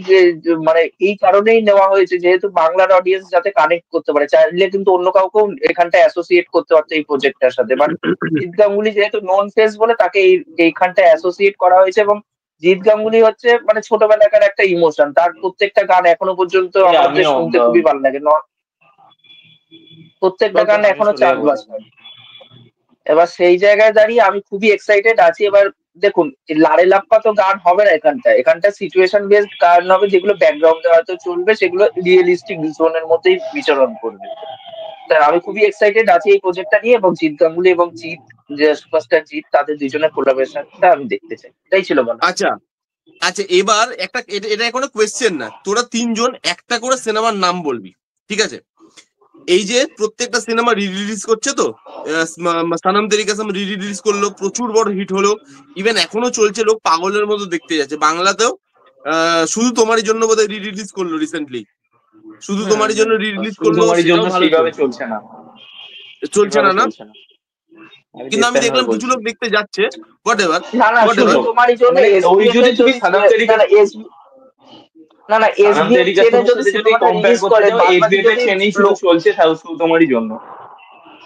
মানে এই কারণেই নেওয়া হয়েছে, যেহেতু বাংলার অডিয়েন্স যাতে কানেক্ট করতে পারে, চাইলে কিন্তু অন্য কাউকেও এখানটা অ্যাসোসিয়েট করতে পারতো এই প্রজেক্টটার সাথে, বাট জিৎ গাঙ্গুলি যেহেতু নন ফেস বলে তাকে এইখানটা অ্যাসোসিয়েট করা হয়েছে। এবং জিৎ গাঙ্গুলি হচ্ছে মানে ছোটবেলাকার একটা ইমোশন, তার প্রত্যেকটা গান এখনো পর্যন্ত আমাদের আমিও শুনতে খুবই ভালো লাগে, প্রত্যেকটা গান আমি এখনো চলে চার যাবো। বাস হয়। এবার সেই জায়গায় দাঁড়িয়ে আমি খুবই এক্সাইটেড আছি। এবার দেখুন, লারে লাপ্পা তো গান হবে না এখানটা সিচুয়েশন বেসড গান হবে, যেগুলো ব্যাকগ্রাউন্ডে হয়তো চলবে, সেগুলো রিয়েলিস্টিক জোনের মধ্যেই বিচরণ করবে। তাই আমি খুবই এক্সাইটেড আছি এই প্রজেক্টটা নিয়ে, এবং জিৎ গাঙ্গুলি এবং জিৎ, যে সুপারস্টার জিৎ, তাদের দুজনের কোলাবোরেশনটা আমি দেখতে চাই। এটাই ছিল বলা। আচ্ছা আচ্ছা, এবার একটা এটা কোনো কোয়েশ্চেন না, তোরা তিনজন একটা করে সিনেমার নাম বলবি, ঠিক আছে? এই যে প্রত্যেকটা সিনেমা রিলিজ করছে তো, সানাম তেরি কসম রিলিজ করলো, প্রচুর বড় হিট হলো, ইভেন এখনো চলছে, লোক পাগলের মতো দেখতে যাচ্ছে। বাংলাতেও শুধু তোমারই জন্য বোধহয় রিলিজ করলো রিসেন্টলি, শুধু তোমারই জন্য রিলিজ করলো, তোমারই জন্য সেটাও ভালো সেইভাবে চলছে না, চলছে না না? চলছে না। কিন্তু আমি দেখলাম কিছু লোক দেখতে যাচ্ছে, হোয়াট এভার না হোয়াট শুধু এভার। তোমারই জন্য, মানে ওই এসবিএফ যদি এর তুমি যদি সানাম তেরি না না সানাম এসবিএফ তেরি চেনে কসমের যদি সাথে যদি সিনেমাটা কম্পেয়ার রিলিজ করতে করে, যাও, বাদ বাকি এসবিএফ এর যদি চেনেই শুধু চলছে শুধু তোমারই জন্য।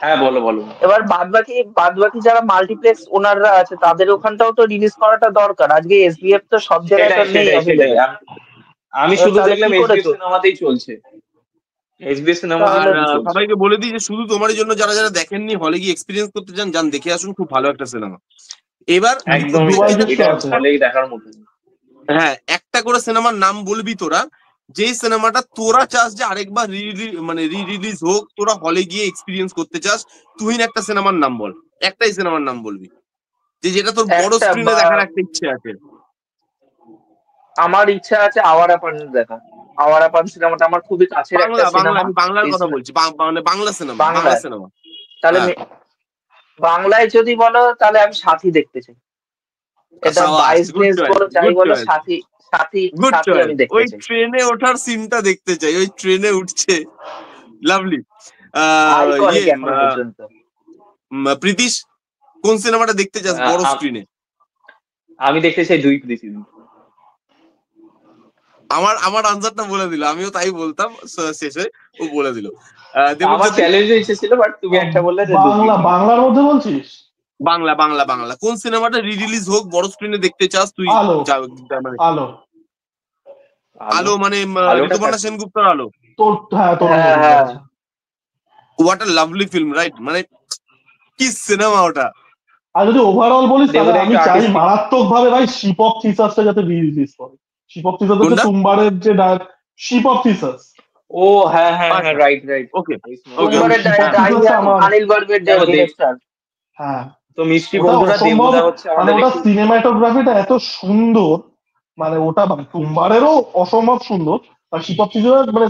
হ্যাঁ বলো বলো। এবার বাদ বাকি যারা মাল্টিপ্লেক্স ওনাররা আছে, তাদের ওখানটাও তো রিলিজ করাটা দরকার। আজকে এসবিএফ তো সব জায়গায় তো নেই সেটাই অ্যাভেলেবেল। আমি শুধু তাহলে দেখলাম কি করে এসবিএফ তো, সিনেমাতেই চলছে, এসবিএফ আর সিনেমাতেই চলছে। সবাইকে বলে দিই যে শুধু তোমারই জন্য যারা যারা দেখেননি, হলে গিয়ে এক্সপিরিয়েন্স করতে চান, যান দেখে আসুন, খুব ভালো একটা সিনেমা। এবার একদমই দুবাই তাই, গিফট এটা আছে। হলেই দেখার মতো। হ্যাঁ, একটা করে সিনেমার নাম বলবি তোরা, যেই সিনেমাটা তোরা চাস যে আরেকবার মানে রিলিজ হোক, তোরা হলে গিয়ে এক্সপিরিয়েন্স করতে চাস। তুই একটা সিনেমার নাম বল, একটাই সিনেমার নাম বলবি, যে যেটা তোর বড় একটা স্ক্রিনে দেখার একটা ইচ্ছে আছে। আমার ইচ্ছা আছে আওয়ারা পান দেখা। আওয়ারা পান সিনেমাটা আমার খুবই কাছের একটা বাংলা সিনেমা। আমি বাংলার কথা বলছি, মানে বাংলা সিনেমা, বাংলা বাংলায়, সিনেমা। তাহলে হ্যাঁ, বাংলায় যদি বলো তাহলে আমি সাথী দেখতে চাই। এটা সাবাস, 22 দেশ বলো, যাই গুড বলো, চয়েস, সাথী সাথী গুড সাথী চয়েস। আমি দেখতে ওই চাই। ট্রেনে ওঠার সিনটা দেখতে চাই, ওই ট্রেনে উঠছে, লাভলি। আইকনিক এখনো পর্যন্ত। প্রীতিশ, কোন সিনেমাটা দেখতে চাস বড় স্ক্রিনে? আমি দেখতে চাই দুই পৃথিবী। আমার আনসারটা বলে দিল, আমিও তাই বলতাম, শেষে ও বলে দিল। আমার চ্যালেঞ্জের ইচ্ছে ছিল, বাট তুমি একটা বললে যে বাংলার মধ্যে বলছিস? বাংলা বাংলা বাংলা কোন সিনেমাটা রিলিজ হোক, বড় স্ক্রিনে দেখতে চাস তুই? আলো। মানে আলো। আলো মানে ঋতুপর্ণা সেনগুপ্তর আলো। হ্যাঁ what a lovely film, right? মানে কি সিনেমা ওটা। আর যদি ওভারঅল বলিস তাহলে দেবদা আমি একটু চাই artistic। মারাত্মক ভাবে ভাই শিপ অফ থিসাসটা যাতে রিলিজ করে। শিপ অফ থিসাস হচ্ছে কোনটা? তুম্বারের যে শিপ অফ থিসাস। ও হ্যাঁ হ্যাঁ হ্যাঁ, রাইট রাইট। ওকে তুম্বারের অনিল বার্বের ডিরেক্টর। হ্যাঁ, তো মিষ্টি ওটা বন্ধুরা অসম্ভব, দেবদা হচ্ছে মানে আমাদের ওটা সিনেমাটোগ্রাফিটা এত সুন্দর, মানে ওটা মানে তুম্বারেরও অসম্ভব সুন্দর, আর শিপক সিজনের মানে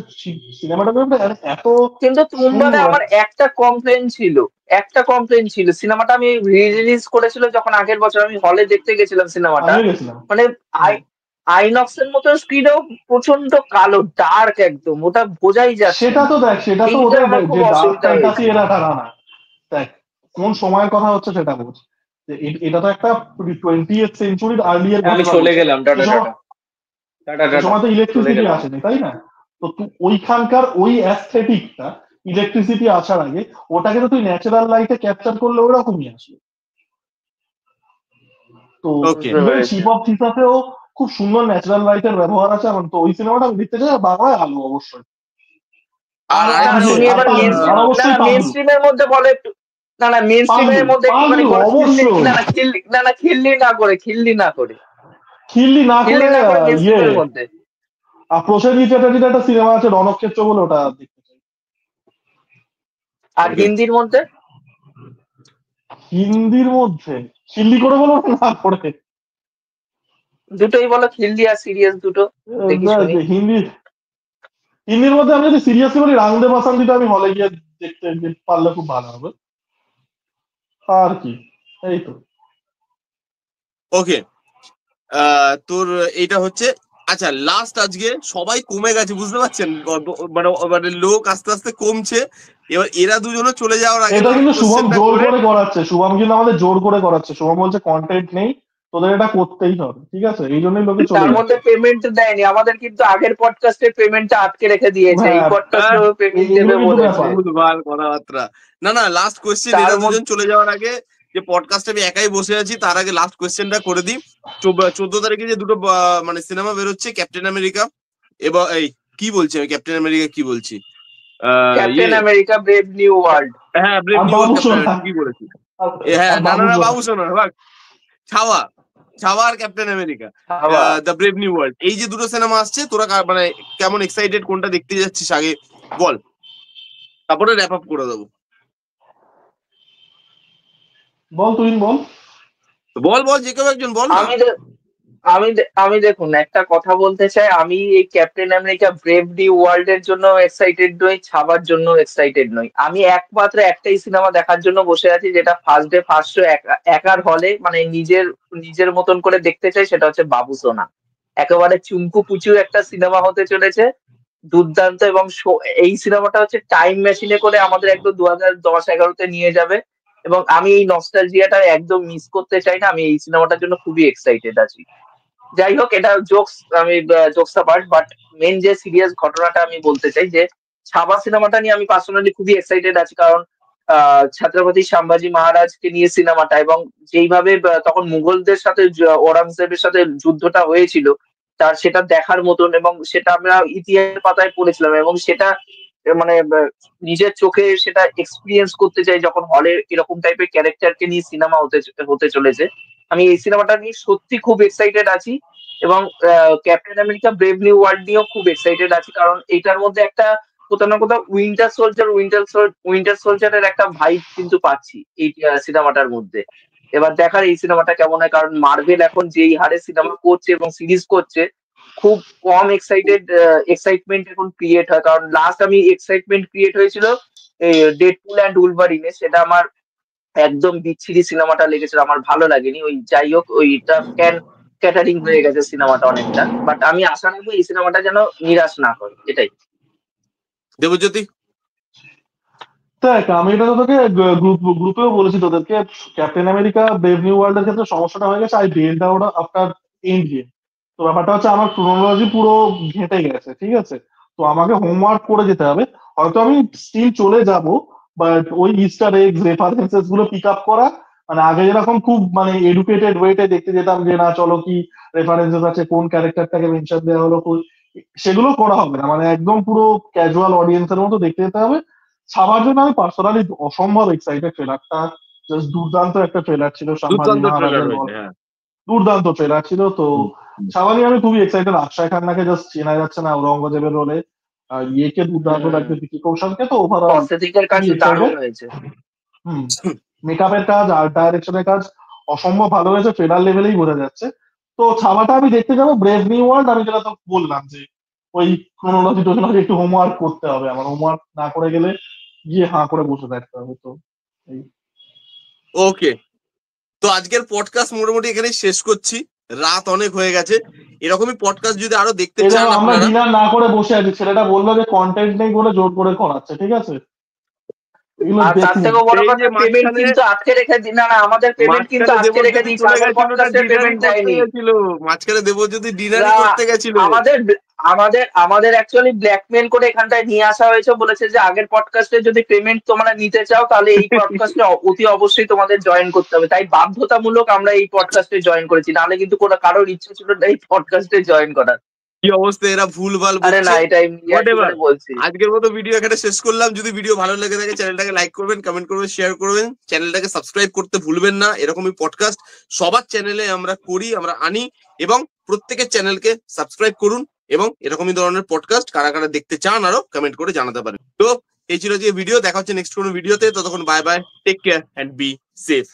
সিনেমাটোগ্রাফিটা এত কিন্তু তুমবারে সুন্দর। আমার একটা কমপ্লেন ছিল, সিনেমাটা আমি রিলিজ করেছিল যখন আগের বছর আমি হলে দেখতে গেছিলাম সিনেমাটা, আমিও গেছিলাম। মানে আইনক্স এর মতো স্ক্রিনেও প্রচন্ড কালো ডার্ক একদম, ওটা বোঝাই যাচ্ছে সেটা না। তো দেখ, সেটা তো এইটা ওদের আমার খুব যে ডার্ক অসুবিধা ফ্যান্টাসি হয়েছিল। এরা টানা না। দেখ কোন সময়ের কথা হচ্ছে সেটা বোঝ, যে এটা তো একটা 20th সেঞ্চুরির আর্লিয়ার আমি ঘটনা চলে বলছে। গেলাম, সে টাটা সময় টাটা টাটা সে টাটা, সময় তো চলে ইলেকট্রিসিটি গেলাম। আসেনি, তাই না? তো ওইখানকার ওই অ্যাস্থেটিকটা ইলেকট্রিসিটি আসার আগে ওটাকে তো তুই ন্যাচারাল লাইটে ক্যাপচার করলে ওরকমই আসবে। তো ওকে, বুঝতে ইভেন পেরেছি। শিপ অফ থিসাসেও খুব সুন্দর ন্যাচারাল লাইটের ব্যবহার আছে এখন। তো ওই সিনেমাটা আমি দেখতে চাই, আর বাংলায় আলো অবশ্যই। আর আর না আর আরেকটা ইয়ে তুমি আর এবার জিনিস, মেন পাগলু, আর স্ট্রিম, না অবশ্যই না মেন পাগলু। স্ট্রিমের মধ্যে বলো একটু, না না মেন পাগলু স্ট্রিমের মধ্যে একটুখানি পাগলু বলো, অবশ্যই। খিল্লি না করে খিল্লি না করে মেন ইয়ে, স্ট্রিমের মধ্যে। আর প্রসেনজিৎ চ্যাটার্জির একটা সিনেমা আছে রণক্ষেত্র বলে, ওটা দেখতে চাই। আর ওকে, হিন্দির মধ্যে হিন্দির মধ্যে খিল্লি করে বলো না করে? দুটোই বলো, খিল্লি আর সিরিয়াস দুটো দেখি শুনি। হিন্দির মধ্যে আমি যদি সিরিয়াসলি বলি, রাংদে বাসান্তিটা আমি হলে গিয়ে দেখতে পারলে খুব ভালো হবে। আর কি, এই তো। ওকে। তোর এইটা হচ্ছে, আচ্ছা লাস্ট, আজকে সবাই কমে গেছে বুঝতে পারছেন, মানে মানে লোক আস্তে আস্তে কমছে। এবার এরা দুজনে চলে যাওয়ার আগে এটা লাস্ট কিন্তু শুভম কোশ্চেনটা জোর করে, করে করাচ্ছে, শুভম কিন্তু আমাদের জোর করে করাচ্ছে। শুভম বলছে কন্টেন্ট নেই, তোদের এটা করতেই হবে, ঠিক আছে? এই জন্যই লোকে চলে তার মধ্যে যাচ্ছে। পেমেন্ট দেয়নি আমাদের, কিন্তু আগের পডকাস্টের পেমেন্টটা আটকে রেখে দিয়েছে, এই হ্যাঁ, হ্যাঁ, পডকাস্টেও পেমেন্ট এগুলো দেবে কিন্তু বলেছে। ব্যাপার। ভুলভাল কথাবার্তা। না না, লাস্ট কোশ্চেন, তার এরা দুজন মধ্যে চলে যাওয়ার আগে, যে পডকাস্টে আমি একাই বসে আছি, তার আগে লাস্ট কোশ্চেনটা করে দিই। 14 তারিখে যে দুটো মানে সিনেমা বেরোচ্ছে, ক্যাপ্টেন আমেরিকা, এবং এই কি বলছি আমি, ক্যাপ্টেন আমেরিকা কি বলছি, ইয়ে, captain America brave new world. হ্যাঁ brave are new Babu captain সোনা, আমেরিকা, কি বলেছি, আর হ্যাঁ, না না বাবু না, সোনা। বাবু শোনো ভাগ, ছাওয়া, ছাওয়া আর ক্যাপ্টেন আমেরিকা, আবার দ্য ব্রেভ নিউ ওয়ার্ল্ড, এই যে দুটো সিনেমা আসছে, তোরা মানে কেমন এক্সাইটেড, কোনটা দেখতে যাচ্ছিস আগে বল, তারপরে র্যাপ আপ করে দেবো। বল, তুই বল। বল বল, যে কেউ একজন বল না। আমি দে- আমি দেখুন একটা কথা বলতে চাই, আমি এই captain America brave new world এর জন্য এক্সাইটেড নই, ছাবার জন্য এক্সাইটেড নই। আমি একমাত্র একটাই সিনেমা দেখার জন্য বসে আছি, যেটা ফার্স্ট ডে ফার্স্ট শো একার হলে, মানে নিজের নিজের মতন করে দেখতে চাই, সেটা হচ্ছে বাবু সোনা। একেবারে চুমকু পুচু একটা সিনেমা হতে চলেছে, দুর্দান্ত। এবং এই সিনেমাটা হচ্ছে টাইম মেশিনে করে আমাদের একদম 2010-11-তে নিয়ে যাবে, এবং আমি এই নস্টালজিয়াটা একদম মিস করতে চাই না। আমি এই সিনেমাটার জন্য খুবই এক্সাইটেড আছি। যাই হোক, এটা জোকস, আমি জোকস পার্ট, বাট মেন যে সিরিয়াস ঘটনাটা আমি বলতে চাই, যে ছাবা সিনেমাটা নিয়ে আমি পার্সোনালি খুবই এক্সাইটেড আছি। কারণ ছত্রপতি সম্ভাজি মহারাজকে নিয়ে সিনেমাটা, এবং যেইভাবে তখন মুঘলদের সাথে ঔরঙ্গজেবের সাথে যুদ্ধটা হয়েছিল, তার সেটা দেখার মতন, এবং সেটা আমরা ইতিহাসের পাতায় পড়েছিলাম, এবং সেটা মানে নিজের চোখে সেটা এক্সপিরিয়েন্স করতে চাই যখন হলে এরকম টাইপের ক্যারেক্টারকে নিয়ে সিনেমা হতে চলেছে। আমি এই সিনেমাটা নিয়ে সত্যি খুব এক্সাইটেড আছি, এবং captain America brave new world নিয়েও খুব এক্সাইটেড আছি, কারণ এটার মধ্যে একটা কোথাও না কোথাও উইন্টার সোলজারের একটা ভাইব কিন্তু পাচ্ছি এই সিনেমাটার মধ্যে। এবার দেখার এই সিনেমাটা কেমন হয়, কারণ মার্ভেল এখন যেই হারে সিনেমা করছে এবং সিরিজ করছে, খুব কম এক্সাইটমেন্ট এখন ক্রিয়েট হয়। কারণ লাস্ট আমি এক্সাইটমেন্ট ক্রিয়েট হয়েছিল এই ডেডপুল অ্যান্ড উলভারিনে, সেটা আমার একদম বিচ্ছিরি সিনেমাটা লেগেছিল, আমার ভালো লাগেনি। ওই যাই হোক, ওইটা ক্যাটারিং হয়ে গেছে সিনেমাটা অনেকটা, বাট আমি আশা রাখবো এই সিনেমাটা যেন নিরাশ না করে, এটাই। দেবজ্যোতি। দেখ, আমি এটা তো তোকে গ্রুপেও বলেছি তোদেরকে, Captain America brave new world এর ক্ষেত্রে সমস্যাটা হয়ে গেছে, I bailed out after endgame. তো ব্যাপারটা হচ্ছে আমার ক্রোনোলজি পুরো ঘেঁটে গেছে, ঠিক আছে? তো আমাকে হোমওয়ার্ক করে যেতে হবে। হয়তো আমি স্টিল চলে যাব, বাট ওই ইস্টার এগস রেফারেন্সেস গুলো পিক আপ করা, মানে আগে যেরকম খুব মানে এডুকেটেড ওয়েতে দেখতে যেতাম, যে না চলো কি রেফারেন্সেস আছে, কোন ক্যারেক্টারটাকে মেনশন দেওয়া হলো, সেগুলো করা হবে না। মানে একদম পুরো ক্যাজুয়াল অডিয়েন্সের মতো দেখতে যেতে হবে। ছাড়ার জন্য আমি পার্সোনালি অসম্ভব এক্সাইটেড। ট্রেলারটা জাস্ট দুর্দান্ত একটা ট্রেলার ছিল, সম্ভাজি দুর্দান্ত ট্রেলার মহারাজের হয়েছে, হ্যাঁ। দুর্দান্ত ট্রেলার ছিল। তো হুম, হুম। সাবানি আমি খুবই এক্সাইটেড। অক্ষয় খান্নাকে জাস্ট চেনা যাচ্ছে না ঔরঙ্গজেবের রোলে, আর ইয়েকে দুর্দান্ত লাগছে, বিকি কৌশলকে। তো ওভারঅল প্রস্থেটিকের কাজ খুবই দারুণ এক্সাইটেড। হয়েছে। মেকআপের কাজ, আর্ট ডাইরেকশনের কাজ অসম্ভব ভালো হয়েছে, ট্রেলার লেভেলেই বোঝা যাচ্ছে। তো ছাওয়াটা আমি দেখতে যাবো, ব্রেভ নিউ ওয়ার্ল্ড। আমি যেটা তো বললাম যে ওই ক্রোনোলজি টোনোলজি একটু হোমওয়ার্ক করতে হবে, আমার হোমওয়ার্ক না করে গেলে গিয়ে হাঁ করে বসে থাকতে হবে। তো এই ওকে, তো আজকের পডকাস্ট মোটামুটি এখানে শেষ করছি, রাত অনেক হয়ে গেছে। এরকমই পডকাস্ট যদি আরো দেখতে এই চান দেখো আমরা আপনারা, ডিনার না করে বসে আছি, ছেলেটা বললো যে কন্টেন্ট নেই বলে জোর করে করাচ্ছে, ঠিক আছে? এগুলো আর তার দেখুন। থেকেও বড় এই কথা, যে পেমেন্ট মাঝখানে কিন্তু আটকে রেখে দিই। না না, আমাদের পেমেন্ট কিন্তু মাঝখানে আটকে রেখে দেবজ্যোতি দিয়েছে, চলে আগের গেছিল, ওটা পডকাস্টের ডিনারই পেমেন্ট করতে দেয়নি। গেছিল। মাঝখানে দেবজ্যোতি ডিনারই না, করতে গেছিল। আমাদের আমাদের আমাদের অ্যাকচুয়ালি ব্ল্যাকমেল করে এখানটায় নিয়ে আসা হয়েছে, বলেছে যে আগের পডকাস্টে যদি পেমেন্ট তোমরা নিতে চাও তাহলে এই পডকাস্টে অতি অবশ্যই তোমাদের জয়েন করতে হবে। তাই বাধ্যতামূলক আমরা এই পডকাস্টে জয়েন করেছি, নাহলে কিন্তু কোনো কারোর ইচ্ছে ছিল না এই পডকাস্টে জয়েন করার। কি অবস্থা, এরা ভুলভাল আরে না, বকছে। এটা এমনি আর কি Whatever. করে বলছি। আজকের মতো ভিডিও এখানে শেষ করলাম। যদি ভিডিও ভালো লেগে থাকে চ্যানেলটাকে লাইক করবেন, কমেন্ট করবেন, শেয়ার করবেন, চ্যানেলটাকে সাবস্ক্রাইব করতে ভুলবেন না। এরকমই পডকাস্ট সবার চ্যানেলে আমরা করি, আমরা আনি, এবং প্রত্যেকের চ্যানেলকে সাবস্ক্রাইব করুন। এবং এরকমই ধরনের পডকাস্ট কারা কারা দেখতে চান আরো কমেন্ট করে জানাতে পারেন। তো এই ছিল যে ভিডিও, দেখা হচ্ছে নেক্সট কোনো ভিডিওতে। ততক্ষণ bye bye, take care and be safe.